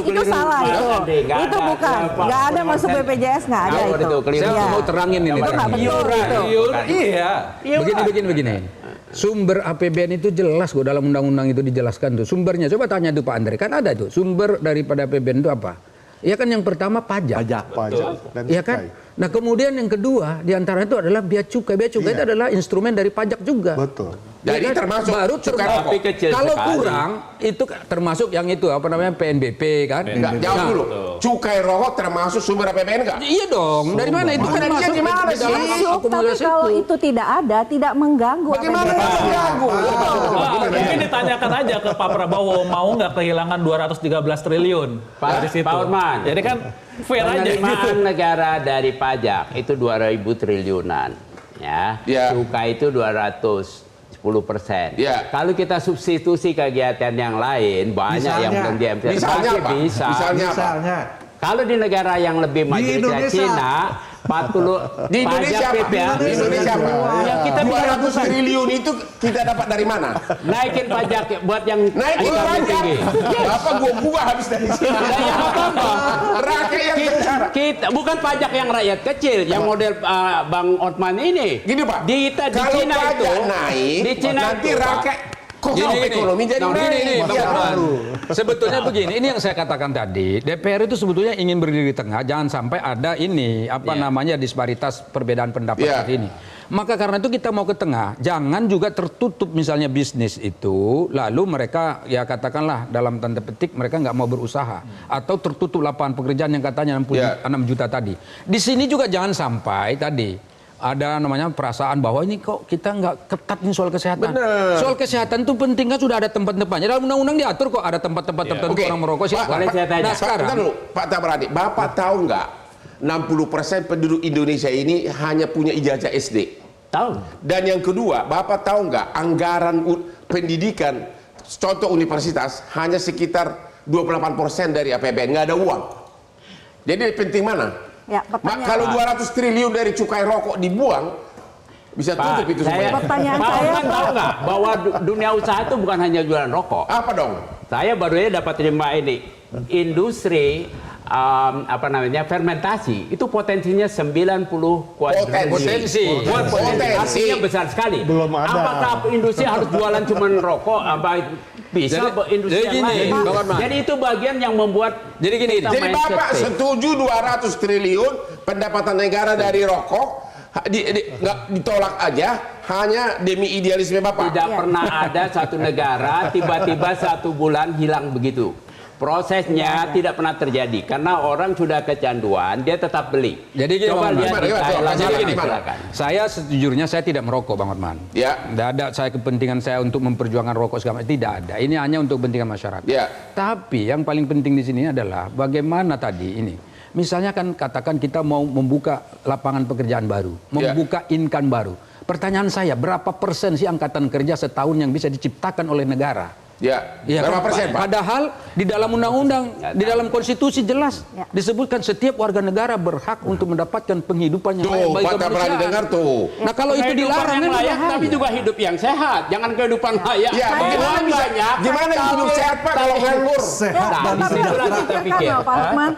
Speaker 1: Itu salah itu. Itu bukan. Nggak ada masuk BPJS, nggak ada itu.
Speaker 9: Saya mau terangin ini.
Speaker 1: Itu nggak betul itu.
Speaker 8: Iya.
Speaker 9: Begini. Sumber APBN itu jelas kok, dalam undang-undang itu dijelaskan tuh. Sumbernya coba tanya tuh Pak Andre, kan ada tuh. Sumber daripada APBN itu apa? Ya kan yang pertama pajak.
Speaker 5: Pajak dan
Speaker 9: Ya kan? Nah, kemudian yang kedua di antara itu adalah bea cukai. Bea cukai itu adalah instrumen dari pajak juga.
Speaker 5: Betul.
Speaker 2: Jadi termasuk
Speaker 9: baru
Speaker 2: cukai rokok.
Speaker 9: kalau kurang itu termasuk yang itu apa namanya PNBP kan?
Speaker 2: Enggak, jauh dulu. Cukai rokok termasuk sumber APBN enggak?
Speaker 9: Iya dong. Dari mana itu kan masuk di dalam
Speaker 1: Masuk, tapi
Speaker 9: akumulasi
Speaker 1: kalau
Speaker 9: itu.
Speaker 1: itu tidak ada, tidak mengganggu.
Speaker 2: Bagaimana
Speaker 1: APBN.
Speaker 2: mengganggu?
Speaker 8: Mungkin ditanyakan aja ke Pak Prabowo, mau nggak kehilangan 213 triliun dari situ.
Speaker 4: Pak Orman.
Speaker 8: Jadi kan fair aja gitu.
Speaker 4: Penerimaan negara dari pajak itu 2.000 triliunan. Ya. Cukai itu 210%.
Speaker 2: Ya.
Speaker 4: Kalau kita substitusi kegiatan yang lain, banyak
Speaker 6: Misalnya.
Speaker 4: yang belum di-MTR.
Speaker 2: Misalnya apa?
Speaker 4: Bisa.
Speaker 2: Misalnya apa?
Speaker 6: Misalnya,
Speaker 4: Kalau di negara yang lebih maju kayak
Speaker 6: Indonesia.
Speaker 4: Cina, 40
Speaker 2: Di Indonesia
Speaker 4: pajak
Speaker 2: apa?
Speaker 4: PPA.
Speaker 2: Di Indonesia apa?
Speaker 4: Ya, kita
Speaker 2: 200 triliun itu kita dapat dari mana?
Speaker 4: naikin pajak buat yang
Speaker 2: Naikin
Speaker 4: income
Speaker 2: pajak.
Speaker 4: tinggi.
Speaker 2: Bapak gua habis dari sini.
Speaker 4: Ya, apa-apa.
Speaker 2: Rakyat yang sengsara.
Speaker 4: Kita bukan pajak yang rakyat kecil, yang model Bang Otman ini.
Speaker 2: Gini Pak,
Speaker 4: Di
Speaker 2: kalau
Speaker 4: Cina
Speaker 2: pajak
Speaker 4: itu
Speaker 2: naik,
Speaker 4: di Cina
Speaker 2: nanti
Speaker 4: itu, Pak.
Speaker 2: rakyat kosong ekonomi jadi naik.
Speaker 9: Bang
Speaker 2: Iya.
Speaker 9: Orman. Sebetulnya begini, ini yang saya katakan tadi, DPR itu sebetulnya ingin berdiri di tengah, jangan sampai ada ini namanya disparitas perbedaan pendapat seperti ini. Maka karena itu kita mau ke tengah, jangan juga tertutup misalnya bisnis itu, lalu mereka ya katakanlah dalam tanda petik mereka nggak mau berusaha, atau tertutup lapangan pekerjaan yang katanya 66 juta tadi. Di sini juga jangan sampai tadi ada namanya perasaan bahwa ini kok kita nggak ketat nih soal kesehatan.
Speaker 2: Bener.
Speaker 9: Soal kesehatan itu penting kan sudah ada tempat-tempatnya. Dalam undang-undang diatur kok ada tempat-tempat tertentu
Speaker 2: Oke.
Speaker 9: orang merokok.
Speaker 4: Boleh saya tanya?
Speaker 9: Nah sekarang,
Speaker 2: Bentar dulu, Pak Tabrani, Bapak tahu nggak 60% penduduk Indonesia ini hanya punya ijazah SD?
Speaker 4: Tahu.
Speaker 2: Dan yang kedua, Bapak tahu nggak anggaran pendidikan, contoh universitas, hanya sekitar 28% dari APBN, nggak ada uang. Jadi penting mana?
Speaker 1: Ya, pertanyaan.
Speaker 2: Kalau 200 triliun dari cukai rokok dibuang, bisa tutup itu semua.
Speaker 1: Pertanyaan
Speaker 4: Pak
Speaker 1: saya,
Speaker 4: Osman tahu nggak bahwa dunia usaha itu bukan hanya jualan rokok.
Speaker 2: Apa dong?
Speaker 4: Saya baru aja dapat terima ini industri fermentasi itu potensinya 90
Speaker 2: Potensi.
Speaker 4: Artinya besar sekali.
Speaker 5: Belum ada.
Speaker 4: Apakah industri harus jualan cuma rokok? Bisa industri
Speaker 9: jadi
Speaker 4: yang
Speaker 9: gini,
Speaker 4: lain.
Speaker 9: Bang Otman.
Speaker 4: Jadi itu bagian yang membuat
Speaker 9: Jadi gini,
Speaker 4: kita
Speaker 2: Jadi
Speaker 4: mindset
Speaker 2: Bapak
Speaker 4: sih.
Speaker 2: setuju 200 triliun pendapatan negara dari rokok nggak ditolak aja hanya demi idealisme Bapak.
Speaker 4: Tidak pernah ada satu negara tiba-tiba 1 bulan hilang begitu. Prosesnya tidak pernah terjadi karena orang sudah kecanduan, dia tetap beli.
Speaker 9: Jadi gini,
Speaker 4: Coba
Speaker 9: Bang
Speaker 4: lihat
Speaker 2: Otman.
Speaker 4: di
Speaker 2: Gimana?
Speaker 4: Thailand,
Speaker 2: Jadi gini,
Speaker 4: silakan.
Speaker 9: saya sejujurnya saya tidak merokok, Bang Otman.
Speaker 2: Ya.
Speaker 9: Tidak ada saya kepentingan saya untuk memperjuangkan rokok segala macam. Tidak ada. Ini hanya untuk kepentingan masyarakat.
Speaker 2: Ya.
Speaker 9: Tapi yang paling penting di sini adalah bagaimana tadi ini. Misalnya kan katakan kita mau membuka lapangan pekerjaan baru, membuka income baru. Pertanyaan saya, berapa persen sih angkatan kerja setahun yang bisa diciptakan oleh negara?
Speaker 2: Ya.
Speaker 9: Iya
Speaker 2: Berapa
Speaker 9: kan,
Speaker 2: persen, Pak?
Speaker 9: Padahal di dalam undang-undang, di dalam konstitusi jelas disebutkan setiap warga negara berhak untuk mendapatkan penghidupan yang layak
Speaker 2: Tuh,
Speaker 9: bagi
Speaker 2: Pak tak berani
Speaker 9: kemanusiaan.
Speaker 2: dengar tuh.
Speaker 9: Nah kalau itu
Speaker 4: Kehidupan
Speaker 9: dilarang
Speaker 4: yang
Speaker 9: kan
Speaker 4: layak,
Speaker 9: bahaya.
Speaker 4: tapi juga hidup yang sehat. Jangan kehidupan layak.
Speaker 2: Ya, bagaimana
Speaker 4: Uang
Speaker 2: bisa?
Speaker 4: banyak,
Speaker 2: Gimana
Speaker 4: tapi-
Speaker 2: hidup sehat Pak kalau nganggur?
Speaker 6: Sehat
Speaker 4: Nah,
Speaker 6: dan
Speaker 4: tapi
Speaker 6: sejahtera.
Speaker 4: itulah kita pikir.
Speaker 1: Pikirkan loh, Pak Osman,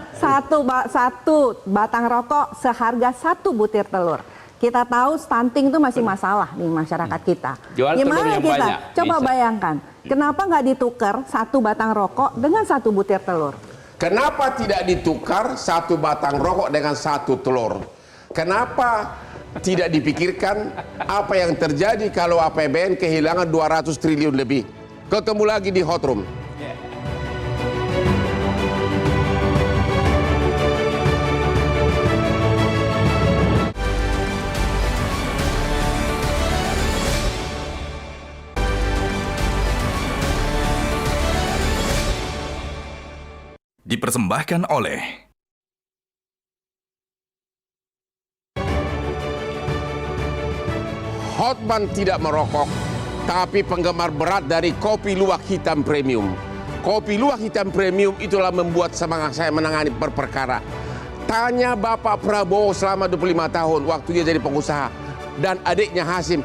Speaker 1: satu batang rokok seharga 1 butir telur. Kita tahu stunting itu masih masalah di masyarakat kita.
Speaker 4: Jual telur
Speaker 1: Gimana
Speaker 4: yang
Speaker 1: kita?
Speaker 4: banyak,
Speaker 1: Coba
Speaker 4: bisa.
Speaker 1: bayangkan, kenapa nggak ditukar 1 batang rokok dengan 1 butir telur?
Speaker 2: Kenapa tidak ditukar 1 batang rokok dengan 1 telur? Kenapa tidak dipikirkan apa yang terjadi kalau APBN kehilangan 200 triliun lebih? Ketemu lagi di hot room.
Speaker 7: Dipersembahkan oleh
Speaker 2: Hotman tidak merokok, tapi penggemar berat dari kopi luwak hitam premium. Kopi luwak hitam premium itulah membuat semangat saya menangani perkara. Tanya Bapak Prabowo selama 25 tahun waktu dia jadi pengusaha dan adiknya Hasim.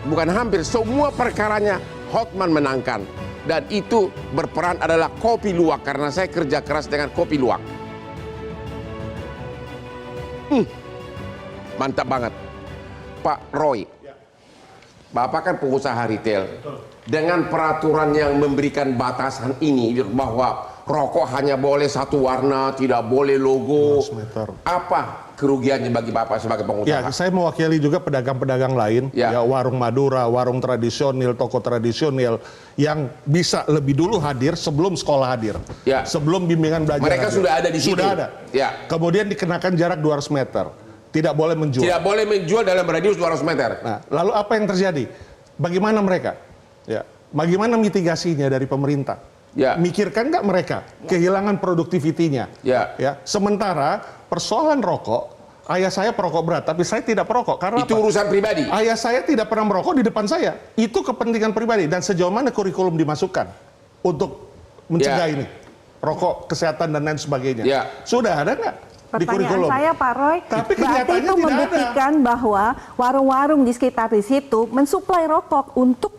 Speaker 2: Bukan hampir, semua perkaranya Hotman menangkan. Dan itu berperan adalah kopi luwak karena saya kerja keras dengan kopi luwak. Mantap banget. Pak Roy, Bapak kan pengusaha retail. Dengan peraturan yang memberikan batasan ini bahwa rokok hanya boleh 1 warna, tidak boleh logo.
Speaker 5: 200 meter.
Speaker 2: Apa kerugiannya bagi Bapak sebagai
Speaker 5: Ya,
Speaker 2: pengusaha?
Speaker 5: saya mewakili juga pedagang-pedagang lain,
Speaker 2: Ya.
Speaker 5: ya warung Madura, warung tradisional, toko tradisional yang bisa lebih dulu hadir sebelum sekolah hadir,
Speaker 2: Ya.
Speaker 5: sebelum bimbingan belajar.
Speaker 2: Mereka
Speaker 5: hadir.
Speaker 2: sudah ada di situ.
Speaker 5: Sudah ada.
Speaker 2: Ya.
Speaker 5: Kemudian dikenakan jarak 200 meter, tidak boleh menjual.
Speaker 2: Tidak boleh menjual dalam radius 200 meter.
Speaker 5: Nah, lalu apa yang terjadi? Bagaimana mereka? Ya, bagaimana mitigasinya dari pemerintah?
Speaker 2: Ya.
Speaker 5: Mikirkan nggak mereka kehilangan produktivitinya?
Speaker 2: Ya.
Speaker 5: Ya. Sementara persoalan rokok, ayah saya perokok berat, tapi saya tidak perokok. Karena
Speaker 2: Itu
Speaker 5: apa?
Speaker 2: urusan pribadi.
Speaker 5: Ayah saya tidak pernah merokok di depan saya. Itu kepentingan pribadi. Dan sejauh mana kurikulum dimasukkan untuk mencegah
Speaker 2: Ya.
Speaker 5: ini? Rokok, kesehatan, dan lain sebagainya.
Speaker 2: Ya.
Speaker 5: Sudah ada nggak di
Speaker 1: Pertanyaan
Speaker 5: kurikulum?
Speaker 1: saya Pak Roy,
Speaker 5: Tapi
Speaker 1: berarti
Speaker 5: kenyataannya
Speaker 1: itu
Speaker 5: tidak ada.
Speaker 1: membuktikan bahwa warung-warung di sekitar di situ mensuplai rokok untuk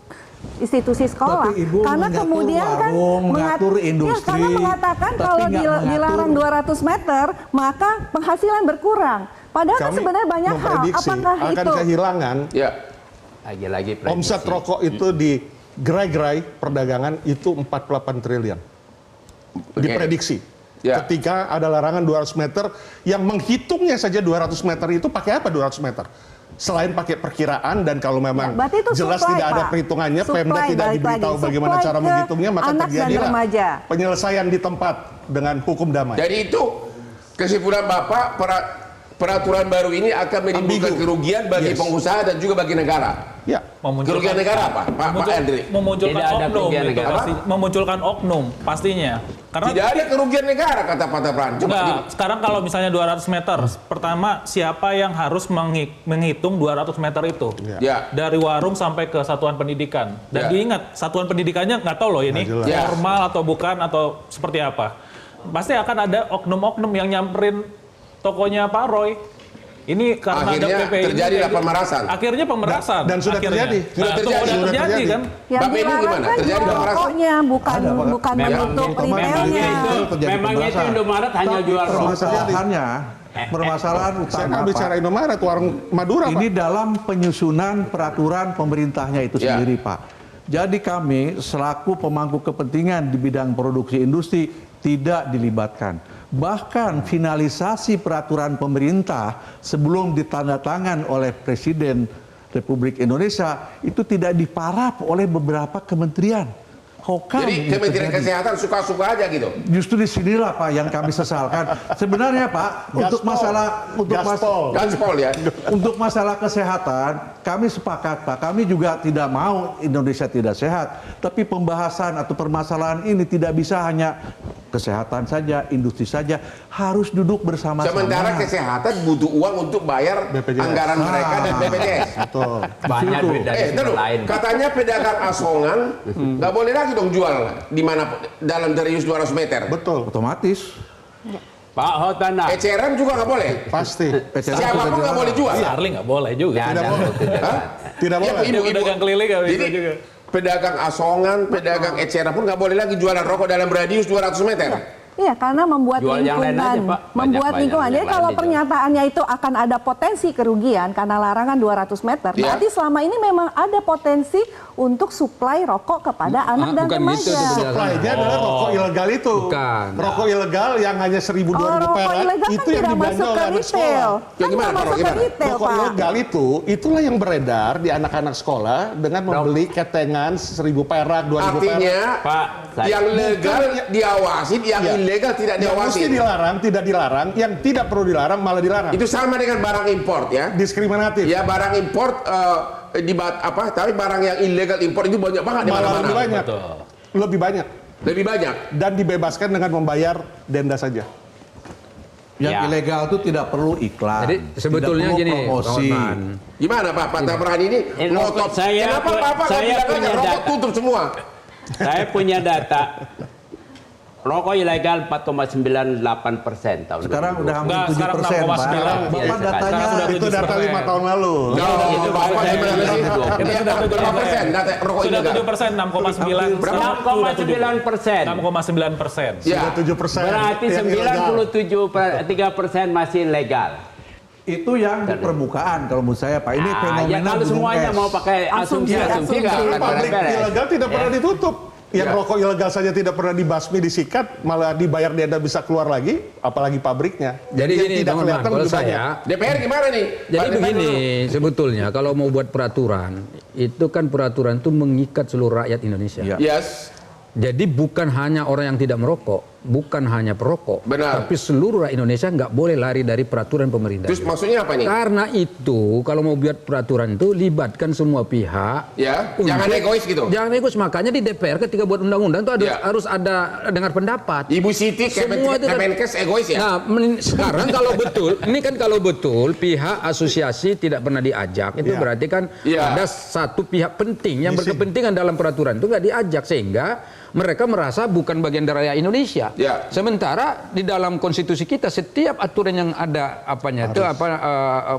Speaker 1: institusi sekolah.
Speaker 6: Tapi Ibu
Speaker 1: Karena
Speaker 6: mengatur
Speaker 1: kemudian kan
Speaker 6: warung, mengatur industri,
Speaker 1: ya, karena mengatakan
Speaker 6: tapi
Speaker 1: kalau
Speaker 6: nggak mengatur-
Speaker 1: dilarang 200 meter maka penghasilan berkurang. Padahal kan
Speaker 5: Kami
Speaker 1: sebenarnya banyak hal.
Speaker 5: memprediksi
Speaker 1: Apakah
Speaker 5: akan
Speaker 1: itu
Speaker 5: kehilangan
Speaker 2: Ya.
Speaker 4: Lagi-lagi prediksi.
Speaker 5: omset rokok itu di gerai-gerai perdagangan itu 48 triliun. Diprediksi.
Speaker 2: Ya.
Speaker 5: Ketika ada larangan 200 meter, yang menghitungnya saja 200 meter itu pakai apa 200 meter? Selain pakai perkiraan dan kalau memang
Speaker 1: Ya, berarti itu
Speaker 5: jelas
Speaker 1: supply,
Speaker 5: tidak ada
Speaker 1: Pak.
Speaker 5: perhitungannya,
Speaker 1: Supply,
Speaker 5: Pemda tidak
Speaker 1: balik
Speaker 5: diberitahu
Speaker 1: lagi.
Speaker 5: bagaimana
Speaker 1: Supply
Speaker 5: cara
Speaker 1: ke
Speaker 5: menghitungnya, maka
Speaker 1: anak dan
Speaker 5: terjadilah
Speaker 1: remaja.
Speaker 5: penyelesaian di tempat dengan hukum damai.
Speaker 2: Jadi itu kesimpulan Bapak, peraturan baru ini akan menimbulkan
Speaker 5: Ambigu.
Speaker 2: kerugian bagi
Speaker 5: Yes.
Speaker 2: pengusaha dan juga bagi negara.
Speaker 5: Ya.
Speaker 2: Kerugian negara apa? Pak Hendri?
Speaker 8: Memunculkan
Speaker 4: Tidak ada
Speaker 8: oknum,
Speaker 4: kerugian
Speaker 8: itu
Speaker 4: negara.
Speaker 8: pasti, memunculkan oknum pastinya. Karena
Speaker 2: Tidak ada kerugian negara kata Pak Tabran.
Speaker 8: enggak, sekarang kalau misalnya 200 meter, pertama siapa yang harus menghitung 200 meter itu?
Speaker 2: Ya.
Speaker 8: Dari warung sampai ke satuan pendidikan. Dan
Speaker 2: Ya.
Speaker 8: diingat, satuan pendidikannya nggak tahu loh ini
Speaker 5: Nggak
Speaker 2: jelas.
Speaker 8: formal atau bukan atau seperti apa. Pasti akan ada oknum-oknum yang nyamperin tokonya Pak Roy. Ini karena
Speaker 2: Akhirnya
Speaker 8: ada PPI
Speaker 2: terjadilah pemerasan.
Speaker 8: Akhirnya pemerasan.
Speaker 5: Dan sudah
Speaker 8: akhirnya.
Speaker 5: terjadi.
Speaker 2: Sudah terjadi.
Speaker 8: Sudah terjadi kan.
Speaker 1: Yang
Speaker 2: Mbak Beni
Speaker 1: dilarang
Speaker 2: gimana?
Speaker 1: kan
Speaker 2: Terjadi
Speaker 1: jual
Speaker 2: pemerasan?
Speaker 1: rokoknya, bukan menutup retailnya.
Speaker 4: Memangnya itu Indomaret hanya jual rokok.
Speaker 6: Permasalahan
Speaker 5: Saya
Speaker 6: utama
Speaker 5: nggak bicara
Speaker 6: Pak,
Speaker 5: Indomaret, warung Madura,
Speaker 6: ini
Speaker 5: Pak.
Speaker 6: dalam penyusunan peraturan pemerintahnya itu
Speaker 2: Ya.
Speaker 6: sendiri, Pak. Jadi kami selaku pemangku kepentingan di bidang produksi industri tidak dilibatkan. Bahkan finalisasi peraturan pemerintah sebelum ditandatangan oleh Presiden Republik Indonesia itu tidak diparaf oleh beberapa kementerian. How come
Speaker 2: Jadi
Speaker 6: ini
Speaker 2: Kementerian
Speaker 6: terjadi?
Speaker 2: Kesehatan suka-suka aja gitu.
Speaker 6: Justru disinilah Pak yang kami sesalkan. Sebenarnya Pak, untuk
Speaker 2: Gaspol ya.
Speaker 6: untuk masalah kesehatan, kami sepakat Pak. Kami juga tidak mau Indonesia tidak sehat. Tapi pembahasan atau permasalahan ini tidak bisa hanya kesehatan saja, industri saja. Harus duduk bersama-sama.
Speaker 2: Sementara kesehatan butuh uang untuk bayar
Speaker 5: BPJS.
Speaker 2: anggaran mereka dan BPJS.
Speaker 5: Betul.
Speaker 4: Banyak duit dari sumber
Speaker 2: terus,
Speaker 4: lain.
Speaker 2: katanya pedagang asongan nggak boleh lagi dong jual di mana dalam radius 200 meter.
Speaker 5: Betul.
Speaker 6: Otomatis.
Speaker 4: Pak Hotana.
Speaker 2: Eceran juga nggak boleh.
Speaker 5: Pasti.
Speaker 2: Siapapun nggak boleh jual.
Speaker 8: Starling nggak boleh juga.
Speaker 5: Tidak boleh.
Speaker 2: Hah?
Speaker 5: Tidak
Speaker 2: Ya,
Speaker 5: boleh.
Speaker 2: ibu-ibu.
Speaker 8: Pedagang keliling nggak bisa
Speaker 2: Jadi,
Speaker 8: juga.
Speaker 2: pedagang asongan, pedagang eceran pun nggak boleh lagi jualan rokok dalam radius 200 meter.
Speaker 1: Iya, karena membuat
Speaker 4: Jual yang lain
Speaker 1: lingkungan,
Speaker 4: aja, Pak.
Speaker 1: membuat
Speaker 4: Banyak
Speaker 1: lingkungan.
Speaker 4: yang
Speaker 1: Jadi
Speaker 4: lain
Speaker 1: kalau
Speaker 4: dijual.
Speaker 1: pernyataannya itu akan ada potensi kerugian karena larangan 200 meter,
Speaker 2: Iya.
Speaker 1: berarti selama ini memang ada potensi untuk suplai rokok kepada anak dan
Speaker 9: bukan
Speaker 1: remaja.
Speaker 9: gitu sebenarnya.
Speaker 5: Supply-nya adalah rokok ilegal itu.
Speaker 9: Bukan.
Speaker 5: Rokok ilegal yang hanya 1.000-2.000
Speaker 1: rokok
Speaker 5: perak
Speaker 1: ilegal kan
Speaker 5: itu yang
Speaker 1: tidak
Speaker 5: dibelanja
Speaker 1: masuk
Speaker 5: oleh
Speaker 1: ke
Speaker 5: anak
Speaker 1: retail.
Speaker 5: sekolah.
Speaker 2: Ya,
Speaker 1: Kan
Speaker 2: gimana,
Speaker 1: tidak masuk ke
Speaker 2: gimana?
Speaker 1: retail,
Speaker 5: Rokok
Speaker 1: Pak.
Speaker 5: ilegal itulah yang beredar di anak-anak sekolah dengan membeli ketengan 1.000 perak, 2.000
Speaker 2: Artinya
Speaker 5: perak.
Speaker 4: Pak,
Speaker 2: yang legal diawasin, yang
Speaker 5: Ya.
Speaker 2: ilegal tidak
Speaker 5: Yang mesti
Speaker 2: diawasin.
Speaker 5: dilarang, tidak dilarang. Yang tidak perlu dilarang, malah dilarang.
Speaker 2: Itu sama dengan barang import ya.
Speaker 5: Diskriminatif.
Speaker 2: Ya barang import tapi barang yang ilegal import itu banyak banget di
Speaker 5: Malah lebih
Speaker 2: mana-mana.
Speaker 5: banyak. Lebih banyak.
Speaker 2: Lebih banyak.
Speaker 5: Dan dibebaskan dengan membayar denda saja.
Speaker 6: Yang
Speaker 4: Ya.
Speaker 6: ilegal itu tidak perlu iklan.
Speaker 9: Jadi sebetulnya
Speaker 6: tidak perlu
Speaker 9: gini,
Speaker 6: promosi.
Speaker 9: Pak Hotman.
Speaker 2: Gimana Pak Tabrahan ini ngotot?
Speaker 4: saya
Speaker 2: Kenapa Bapak nggak
Speaker 4: saya
Speaker 2: bilang aja
Speaker 4: punya
Speaker 2: rokok
Speaker 4: data.
Speaker 2: tutup semua?
Speaker 4: Saya punya data. Rokok ilegal 4,98% tahun
Speaker 6: Sekarang
Speaker 4: 2020.
Speaker 6: udah hampir
Speaker 8: Enggak, sekarang
Speaker 6: 7%, Pak.
Speaker 8: 6,9.
Speaker 6: Bapak
Speaker 4: Iya,
Speaker 6: datanya
Speaker 8: sekarang sudah
Speaker 5: Itu data
Speaker 8: 7%.
Speaker 5: 5 tahun lalu.
Speaker 4: Itu
Speaker 2: Bapak
Speaker 4: saya
Speaker 2: gimana sih?
Speaker 4: bilang 20.
Speaker 8: Itu sudah
Speaker 2: 5% data rokok
Speaker 8: Sudah
Speaker 2: ilegal.
Speaker 8: 7%, 6,9.
Speaker 2: Berapa?
Speaker 4: 6,9%.
Speaker 8: 6,9%.
Speaker 2: Ya.
Speaker 5: 7%.
Speaker 4: Berarti
Speaker 5: yang ilegal.
Speaker 4: 97,3% masih legal.
Speaker 6: Itu yang di permukaan kalau menurut saya Pak. Ini
Speaker 4: Ya
Speaker 6: fenomena
Speaker 4: kalau
Speaker 6: gunung
Speaker 4: semuanya
Speaker 6: es.
Speaker 4: mau pakai asumsi
Speaker 1: Asumsi.
Speaker 4: nggak akan
Speaker 5: Pabrik
Speaker 4: beres.
Speaker 5: ilegal tidak pernah ditutup. Yang
Speaker 2: Ya.
Speaker 5: rokok ilegal saja tidak pernah dibasmi, disikat, malah dibayar denda bisa keluar lagi, apalagi pabriknya.
Speaker 9: Jadi
Speaker 5: yang
Speaker 9: gini,
Speaker 5: tidak
Speaker 9: Bang Hotman,
Speaker 5: kelihatan
Speaker 9: kalau
Speaker 5: lebih banyak.
Speaker 9: saya,
Speaker 2: DPR gimana nih?
Speaker 9: jadi
Speaker 2: Pak DPR
Speaker 9: begini
Speaker 2: dulu.
Speaker 9: sebetulnya kalau mau buat peraturan, itu kan peraturan itu mengikat seluruh rakyat Indonesia.
Speaker 6: Ya.
Speaker 2: Yes.
Speaker 9: Jadi bukan hanya orang yang tidak merokok, bukan hanya perokok,
Speaker 2: Benar.
Speaker 9: tapi seluruh rakyat Indonesia nggak boleh lari dari peraturan pemerintah.
Speaker 2: Terus maksudnya apa nih?
Speaker 9: Karena itu kalau mau buat peraturan itu libatkan semua pihak.
Speaker 2: Ya, jangan egois gitu.
Speaker 9: Jangan egois, makanya di DPR ketika buat undang-undang itu
Speaker 2: Ya.
Speaker 9: harus ada dengar pendapat.
Speaker 2: Ibu Siti
Speaker 9: Semua itu kan-
Speaker 2: Kemenkes egois ya?
Speaker 9: Nah, sekarang kalau betul, ini kan kalau betul pihak asosiasi tidak pernah diajak, itu
Speaker 5: Ya.
Speaker 9: berarti kan
Speaker 2: Ya.
Speaker 9: ada satu pihak penting yang
Speaker 5: Misi.
Speaker 9: berkepentingan dalam peraturan itu nggak diajak sehingga mereka merasa bukan bagian dari rakyat Indonesia.
Speaker 2: Ya.
Speaker 9: Sementara di dalam konstitusi kita setiap aturan yang ada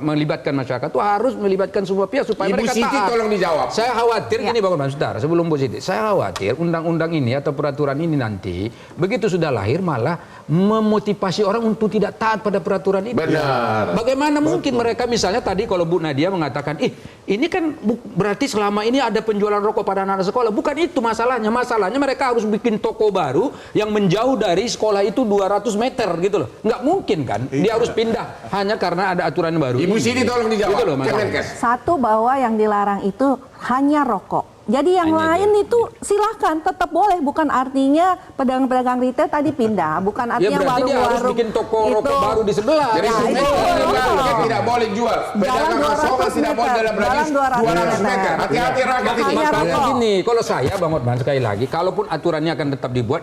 Speaker 9: melibatkan masyarakat itu harus melibatkan semua pihak supaya
Speaker 2: Ibu
Speaker 9: mereka
Speaker 2: Siti
Speaker 9: taat.
Speaker 2: tolong dijawab.
Speaker 9: Saya khawatir gini Bang Hotman, saudara, sebelum Bu Siti, saya khawatir undang-undang ini atau peraturan ini nanti begitu sudah lahir malah memotivasi orang untuk tidak taat pada peraturan itu.
Speaker 2: Benar.
Speaker 9: Bagaimana mungkin mereka misalnya tadi kalau Bu Nadia mengatakan, ini kan berarti selama ini ada penjualan rokok pada anak-anak sekolah. Bukan itu masalahnya. Masalahnya mereka harus bikin toko baru yang menjauh dari sekolah itu 200 meter gitu loh. Nggak mungkin kan? Dia harus pindah hanya karena ada aturan baru.
Speaker 2: Ibu
Speaker 9: ini.
Speaker 2: Siti tolong dijawab.
Speaker 9: Gitu loh, masalahnya.
Speaker 2: Kemenkes.
Speaker 1: Satu, bahwa yang dilarang itu hanya rokok. Jadi yang lain itu silahkan tetap boleh, bukan artinya pedagang-pedagang retail tadi pindah, bukan
Speaker 9: Ya
Speaker 1: artinya
Speaker 9: berarti dia harus
Speaker 1: warung-warung
Speaker 9: bikin toko rokok baru di sebelah.
Speaker 2: Jadi
Speaker 1: Ya,
Speaker 2: semua
Speaker 1: itu
Speaker 2: ilegal
Speaker 1: betul.
Speaker 2: tidak boleh jual. Pedagang
Speaker 1: 200
Speaker 2: asongan tidak boleh dalam
Speaker 1: meter.
Speaker 2: radius
Speaker 1: Dalam
Speaker 2: 200 meter.
Speaker 1: meter.
Speaker 2: Hati-hati rakyat ini.
Speaker 1: Makanya
Speaker 9: Makanya
Speaker 1: rokok.
Speaker 9: gini, kalau saya Bang Hotman sekali lagi, kalaupun aturannya akan tetap dibuat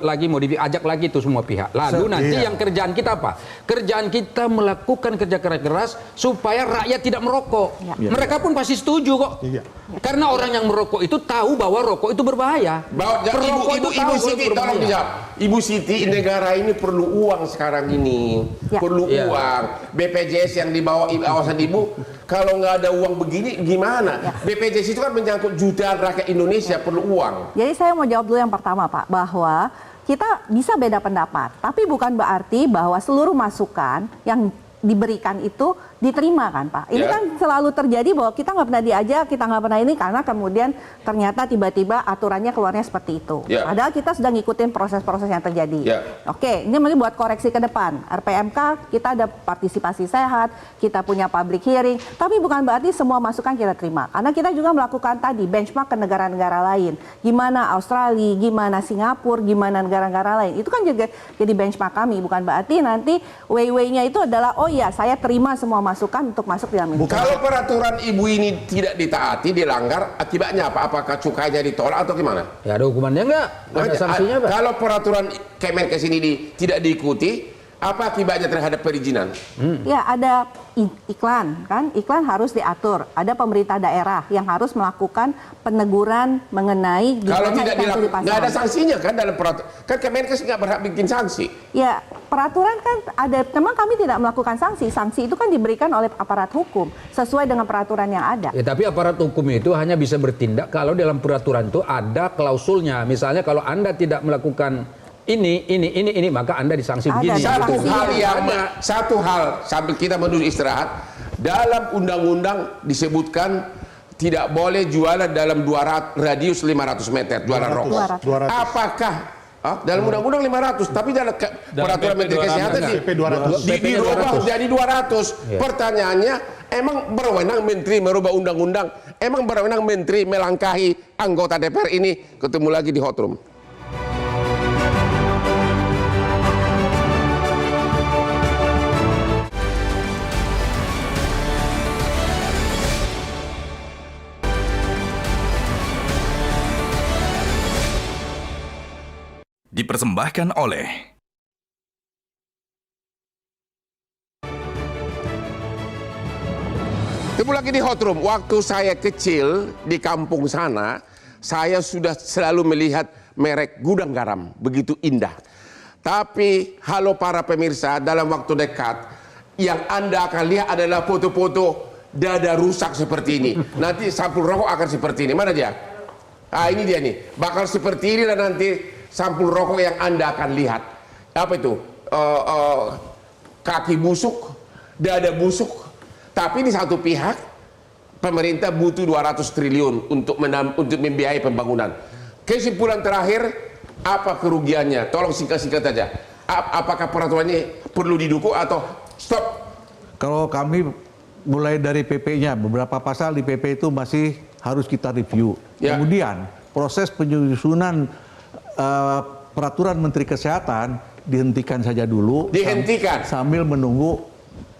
Speaker 9: lagi, mau diajak lagi itu semua pihak. Lalu nanti yang kerjaan kita apa? Kerjaan kita melakukan kerja keras supaya rakyat tidak merokok.
Speaker 1: Ya.
Speaker 9: Mereka pun pasti setuju kok.
Speaker 5: Iya.
Speaker 9: Karena orang yang merokok perokok itu tahu bahwa rokok itu berbahaya.
Speaker 2: Ibu Siti, tolong dijawab. Ibu Siti, negara ini perlu uang sekarang ini. Perlu uang. BPJS yang dibawa awasan ibu, kalau nggak ada uang begini gimana? BPJS itu kan menyangkut jutaan rakyat Indonesia, perlu uang.
Speaker 1: Jadi saya mau jawab dulu yang pertama, Pak, bahwa kita bisa beda pendapat, tapi bukan berarti bahwa seluruh masukan yang diberikan itu diterima kan Pak. Ini kan selalu terjadi bahwa kita nggak pernah diajak, kita nggak pernah ini karena kemudian ternyata tiba-tiba aturannya keluarnya seperti itu. Padahal kita sudah ngikutin proses-proses yang terjadi. Oke, ini mungkin buat koreksi ke depan. RPMK kita ada partisipasi sehat, kita punya public hearing, tapi bukan berarti semua masukan kita terima. Karena kita juga melakukan tadi benchmark ke negara-negara lain. Gimana Australia, gimana Singapura, gimana negara-negara lain. Itu kan juga jadi benchmark kami, bukan berarti nanti way-way-nya itu adalah oh ya saya terima semua masukan untuk masuk di dalam Indonesia.
Speaker 2: Kalau peraturan ibu ini tidak ditaati, dilanggar, akibatnya apa? Apakah cukainya ditolak atau gimana?
Speaker 9: Ya ada hukumannya enggak? Ada sanksinya Pak?
Speaker 2: Kalau peraturan Kemenkes ini tidak diikuti, apa akibatnya terhadap perizinan?
Speaker 1: Ya ada iklan kan, iklan harus diatur. Ada pemerintah daerah yang harus melakukan peneguran mengenai
Speaker 2: kalau
Speaker 1: gimana
Speaker 2: tidak dilakukan, nggak ada sanksinya kan dalam peraturan. Kan Kemenkes nggak berhak bikin sanksi.
Speaker 1: Ya peraturan kan ada, memang kami tidak melakukan sanksi. Sanksi itu kan diberikan oleh aparat hukum sesuai dengan peraturan yang ada.
Speaker 9: Ya, tapi aparat hukum itu hanya bisa bertindak kalau dalam peraturan itu ada klausulnya. Misalnya kalau Anda tidak melakukan ini, maka Anda disanksi begini.
Speaker 2: Satu hal sambil kita menuju istirahat, dalam undang-undang disebutkan tidak boleh jualan dalam radius 500 meter jualan rokok.
Speaker 5: 200.
Speaker 2: Apakah dalam undang-undang 500, tapi dalam peraturan Menteri Kesehatan dirubah jadi 200. Pertanyaannya, emang berwenang Menteri merubah undang-undang? Emang berwenang Menteri melangkahi anggota DPR ini? Ketemu lagi di Hot Room.
Speaker 7: Dipersembahkan oleh
Speaker 2: Ketemu lagi di Hot Room. Waktu saya kecil di kampung sana, saya sudah selalu melihat merek gudang garam, begitu indah. Tapi, halo para pemirsa, dalam waktu dekat, yang Anda akan lihat adalah foto-foto dada rusak seperti ini. Nanti sampul rokok akan seperti ini. Mana dia? Ini dia nih. Bakal seperti ini dan nanti sampul rokok yang Anda akan lihat. Apa itu? Kaki busuk, dada busuk. Tapi di satu pihak, pemerintah butuh 200 triliun untuk membiayai pembangunan. Kesimpulan terakhir, apa kerugiannya? Tolong singkat-singkat saja. Apakah peraturannya perlu didukung atau stop?
Speaker 6: Kalau kami mulai dari PP-nya, beberapa pasal di PP itu masih harus kita review. Kemudian proses penyusunan peraturan Menteri Kesehatan dihentikan saja dulu.
Speaker 2: Dihentikan
Speaker 6: sambil menunggu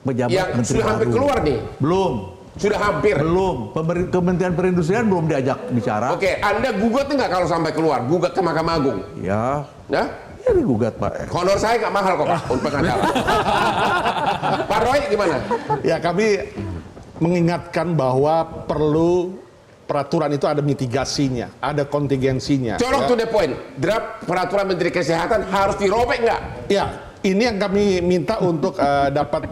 Speaker 6: pejabat
Speaker 2: yang
Speaker 6: menteri
Speaker 2: sudah hampir
Speaker 6: baru.
Speaker 2: keluar nih.
Speaker 6: Belum.
Speaker 2: Sudah hampir.
Speaker 6: Belum. Kementerian Perindustrian belum diajak bicara.
Speaker 2: Oke, Anda gugat nggak kalau sampai keluar? Gugat ke Mahkamah Agung?
Speaker 6: Ya.
Speaker 2: Nah?
Speaker 6: Ya digugat Pak.
Speaker 2: Honor saya nggak mahal kok Pak untuk pengadilan. Pak Roy gimana?
Speaker 5: Ya kami mengingatkan bahwa perlu peraturan itu ada mitigasinya, ada kontingensinya.
Speaker 2: Colok to the point, draft peraturan Menteri Kesehatan harus dirobek nggak?
Speaker 5: Ya, ini yang kami minta untuk dapat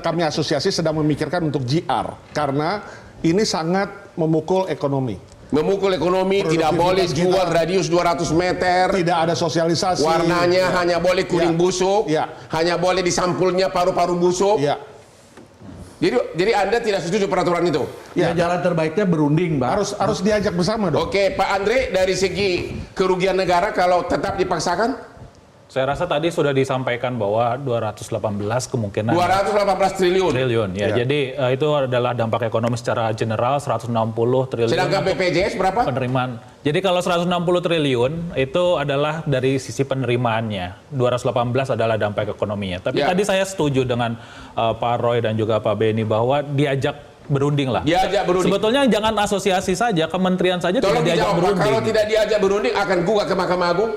Speaker 5: kami asosiasi sedang memikirkan untuk GR karena ini sangat memukul ekonomi.
Speaker 2: Memukul ekonomi, tidak boleh jual radius 200 meter.
Speaker 5: Tidak ada sosialisasi.
Speaker 2: Warnanya hanya boleh kuning busuk, hanya boleh di sampulnya paru-paru busuk. Jadi Anda tidak setuju peraturan itu?
Speaker 6: Ya, jalan terbaiknya berunding, Pak.
Speaker 5: Harus diajak bersama dong.
Speaker 2: Oke, Pak Andre, dari segi kerugian negara kalau tetap dipaksakan?
Speaker 8: Saya rasa tadi sudah disampaikan bahwa 218 kemungkinan
Speaker 2: 218 triliun.
Speaker 8: Ya. Jadi itu adalah dampak ekonomi secara general 160 triliun.
Speaker 2: Sedangkan BPJS berapa?
Speaker 8: Penerimaan. Jadi kalau 160 triliun itu adalah dari sisi penerimaannya. 218 adalah dampak ekonominya. Tapi tadi saya setuju dengan Pak Roy dan juga Pak Beni bahwa diajak berunding lah.
Speaker 2: Diajak berunding.
Speaker 8: Sebetulnya jangan asosiasi saja, kementerian saja tidak diajak berunding.
Speaker 2: Kalau tidak diajak berunding akan gugat ke Mahkamah Agung?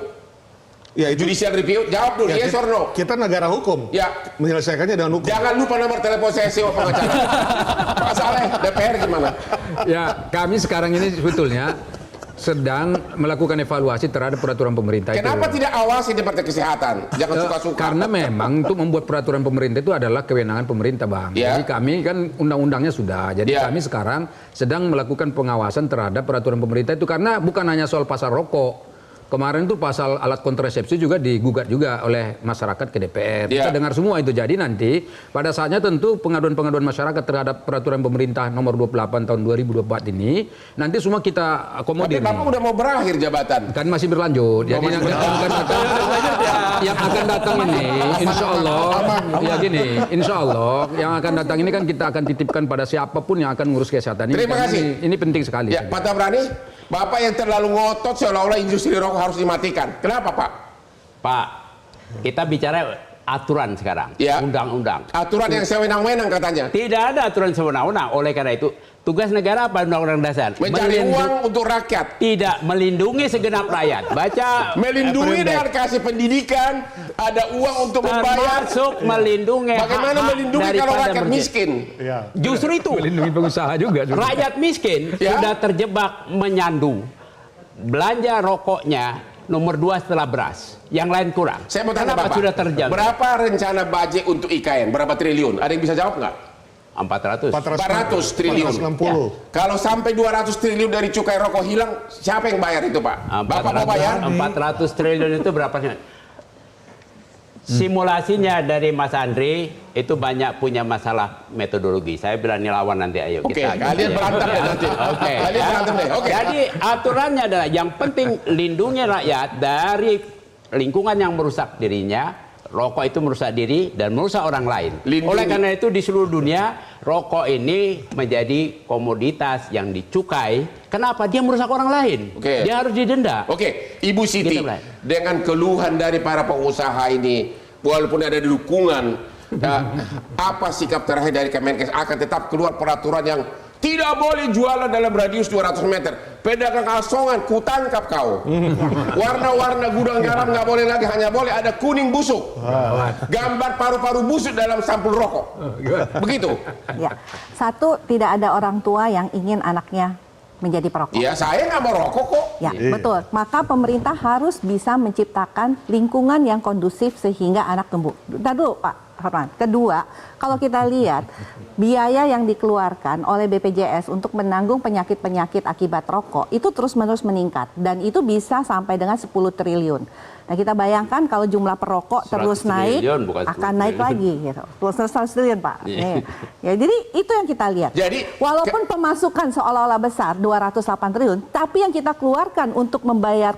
Speaker 5: Ya, itu-
Speaker 2: Judicial review, jawab dulu, yes or no?
Speaker 5: Kita negara hukum.
Speaker 2: Ya.
Speaker 5: Menyelesaikannya dengan hukum.
Speaker 2: Jangan lupa nomor telepon saya sewa pengacara. Pak Saleh, DPR gimana?
Speaker 9: Ya, kami sekarang ini sebetulnya sedang melakukan evaluasi terhadap peraturan pemerintah
Speaker 2: Kenapa
Speaker 9: itu.
Speaker 2: tidak awasi Departemen Kesehatan? Jangan suka-suka.
Speaker 9: Karena memang untuk membuat peraturan pemerintah itu adalah kewenangan pemerintah, Bang.
Speaker 2: Ya.
Speaker 9: Jadi kami kan undang-undangnya sudah. Jadi
Speaker 2: Ya.
Speaker 9: kami sekarang sedang melakukan pengawasan terhadap peraturan pemerintah itu karena bukan hanya soal pasal rokok. Kemarin tuh pasal alat kontrasepsi juga digugat juga oleh masyarakat ke DPR.
Speaker 2: Ya.
Speaker 9: Kita dengar semua itu. Jadi nanti pada saatnya tentu pengaduan-pengaduan masyarakat terhadap peraturan pemerintah nomor 28 tahun 2024 ini nanti semua kita
Speaker 2: Tapi
Speaker 9: akomodir.
Speaker 2: Bapak
Speaker 9: nih.
Speaker 2: udah mau berakhir jabatan.
Speaker 9: Kan masih berlanjut. Jadi yang akan datang ini, insya Allah, ya gini, insya Allah yang akan datang ini kan kita akan titipkan pada siapapun yang akan ngurus kesehatan ini.
Speaker 2: Terima
Speaker 9: Karena
Speaker 2: kasih.
Speaker 9: Ini penting sekali.
Speaker 2: Ya, Pak Tabrani, Bapak yang terlalu ngotot seolah-olah industri rokok harus dimatikan. Kenapa, Pak?
Speaker 4: Pak, kita bicara aturan sekarang,
Speaker 2: Ya.
Speaker 4: undang-undang.
Speaker 2: Aturan yang sewenang-wenang katanya.
Speaker 4: Tidak ada aturan sewenang-wenang. Oleh karena itu, tugas negara apa undang-undang dasar?
Speaker 2: Mencari uang untuk rakyat.
Speaker 4: Tidak melindungi segenap rakyat. Baca
Speaker 2: Melindungi dengan
Speaker 4: Permendak.
Speaker 2: kasih pendidikan, ada uang untuk membayar.
Speaker 4: Termasuk melindungi
Speaker 2: Bagaimana
Speaker 4: hak-hak
Speaker 2: melindungi kalau
Speaker 4: daripada
Speaker 2: rakyat
Speaker 4: merchant.
Speaker 2: miskin?
Speaker 5: Ya.
Speaker 4: Justru itu.
Speaker 9: Melindungi pengusaha juga.
Speaker 4: Rakyat miskin
Speaker 2: Ya.
Speaker 4: sudah terjebak menyandu. Belanja rokoknya nomor 2 setelah beras. Yang lain kurang.
Speaker 2: Saya mau tanya
Speaker 4: Kenapa
Speaker 2: Bapak,
Speaker 4: sudah terjangkau?
Speaker 2: berapa rencana budget untuk IKN? Berapa triliun? Ada yang bisa jawab nggak?
Speaker 4: 400.
Speaker 2: 400 triliun.
Speaker 5: 460.
Speaker 2: Kalau sampai 200 triliun dari cukai rokok hilang, siapa yang bayar itu, Pak? Bapak mau bayar?
Speaker 4: 400 triliun itu berapa? Simulasinya dari Mas Andri itu banyak punya masalah metodologi. Saya berani lawan nanti, ayo
Speaker 2: Oke,
Speaker 4: kita.
Speaker 2: kalian berantem deh nanti.
Speaker 4: Oke.
Speaker 2: Kalian berantem deh. Oke.
Speaker 4: Jadi aturannya adalah yang penting lindungi rakyat dari lingkungan yang merusak dirinya. Rokok itu merusak diri dan merusak orang lain.
Speaker 2: Lindungi.
Speaker 4: Oleh karena itu di seluruh dunia rokok ini menjadi komoditas yang dicukai. Kenapa? Dia merusak orang lain.
Speaker 2: Oke.
Speaker 4: Dia harus didenda.
Speaker 2: Oke, Ibu Siti,
Speaker 4: Gitu, Bray.
Speaker 2: dengan keluhan dari para pengusaha ini, walaupun ada dukungan, apa sikap terakhir dari Kemenkes? Akan tetap keluar peraturan yang tidak boleh jualan dalam radius 200 meter. Pedagang asongan, kutangkap kau. Warna-warna gudang garam nggak boleh lagi, hanya boleh ada kuning busuk. Gambar paru-paru busuk dalam sampul rokok. Begitu.
Speaker 1: Ya, satu, tidak ada orang tua yang ingin anaknya menjadi perokok.
Speaker 2: Ya, saya nggak mau rokok kok.
Speaker 1: Ya, betul. Maka pemerintah harus bisa menciptakan lingkungan yang kondusif sehingga anak tumbuh. Bentar dulu, Pak Harman. Kedua, kalau kita lihat biaya yang dikeluarkan oleh BPJS untuk menanggung penyakit-penyakit akibat rokok itu terus-menerus meningkat dan itu bisa sampai dengan 10 triliun. Nah, kita bayangkan kalau jumlah perokok
Speaker 4: 100
Speaker 1: terus naik
Speaker 4: triliun, bukan 10
Speaker 1: akan naik
Speaker 4: triliun.
Speaker 1: lagi gitu. Terus 100 triliun, Pak.
Speaker 4: Iya.
Speaker 1: Nih. Ya, jadi itu yang kita lihat.
Speaker 2: Jadi,
Speaker 1: walaupun pemasukan seolah-olah besar 208 triliun, tapi yang kita keluarkan untuk membayar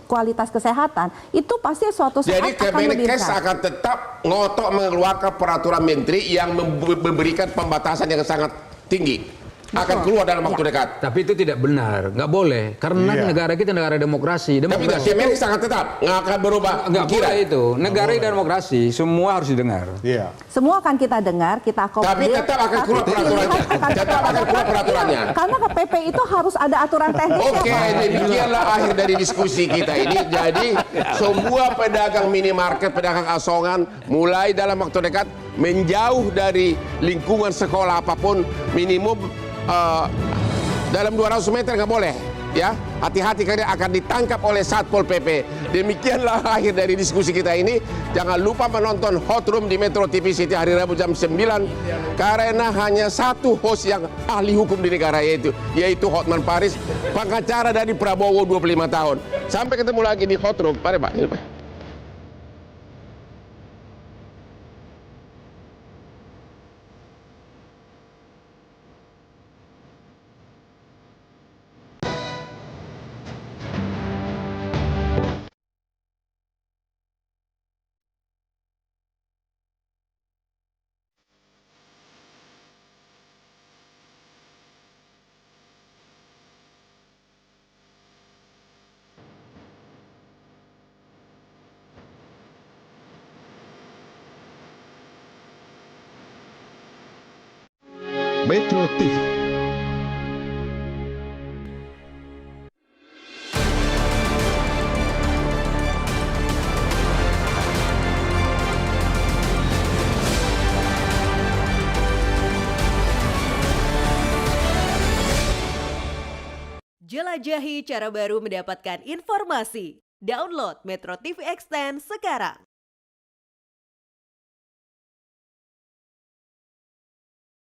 Speaker 1: kualitas kesehatan itu pasti suatu saat
Speaker 2: Jadi
Speaker 1: akan lebih
Speaker 2: Kemenkes
Speaker 1: besar.
Speaker 2: akan tetap ngotot mengeluarkan peraturan menteri yang memberikan pembatasan yang sangat tinggi. Akan keluar dalam waktu dekat.
Speaker 9: Tapi itu tidak benar, nggak boleh. Karena
Speaker 5: Iya.
Speaker 9: negara kita negara demokrasi.
Speaker 2: Tapi Kemenkes sangat tetap nggak akan berubah
Speaker 9: Nggak
Speaker 2: pikiran.
Speaker 9: boleh itu. Negara demokrasi, semua harus didengar.
Speaker 5: Iya.
Speaker 1: Semua akan kita dengar, kita akomodir.
Speaker 2: Tapi tetap akan keluar
Speaker 1: tapi
Speaker 2: peraturannya.
Speaker 1: pilihan akan
Speaker 2: Tetap akan keluar peraturannya.
Speaker 1: Iya, karena ke PP itu harus ada aturan teknisnya.
Speaker 2: Oke,
Speaker 1: Pak.
Speaker 2: demikianlah akhir dari diskusi kita ini. Jadi semua pedagang minimarket, pedagang asongan mulai dalam waktu dekat menjauh dari lingkungan sekolah apapun, minimum dalam 200 meter nggak boleh. Ya, hati-hati karena akan ditangkap oleh Satpol PP. Demikianlah akhir dari diskusi kita ini. Jangan lupa menonton Hot Room di Metro TV City hari Rabu jam 9 karena hanya satu host yang ahli hukum di negara yaitu Hotman Paris, pengacara dari Prabowo 25 tahun. Sampai ketemu lagi di Hot Room. Mari Pak. Ini, Pak.
Speaker 7: Metro TV.
Speaker 10: Jelajahi cara baru mendapatkan informasi. Download Metro TV Extend sekarang.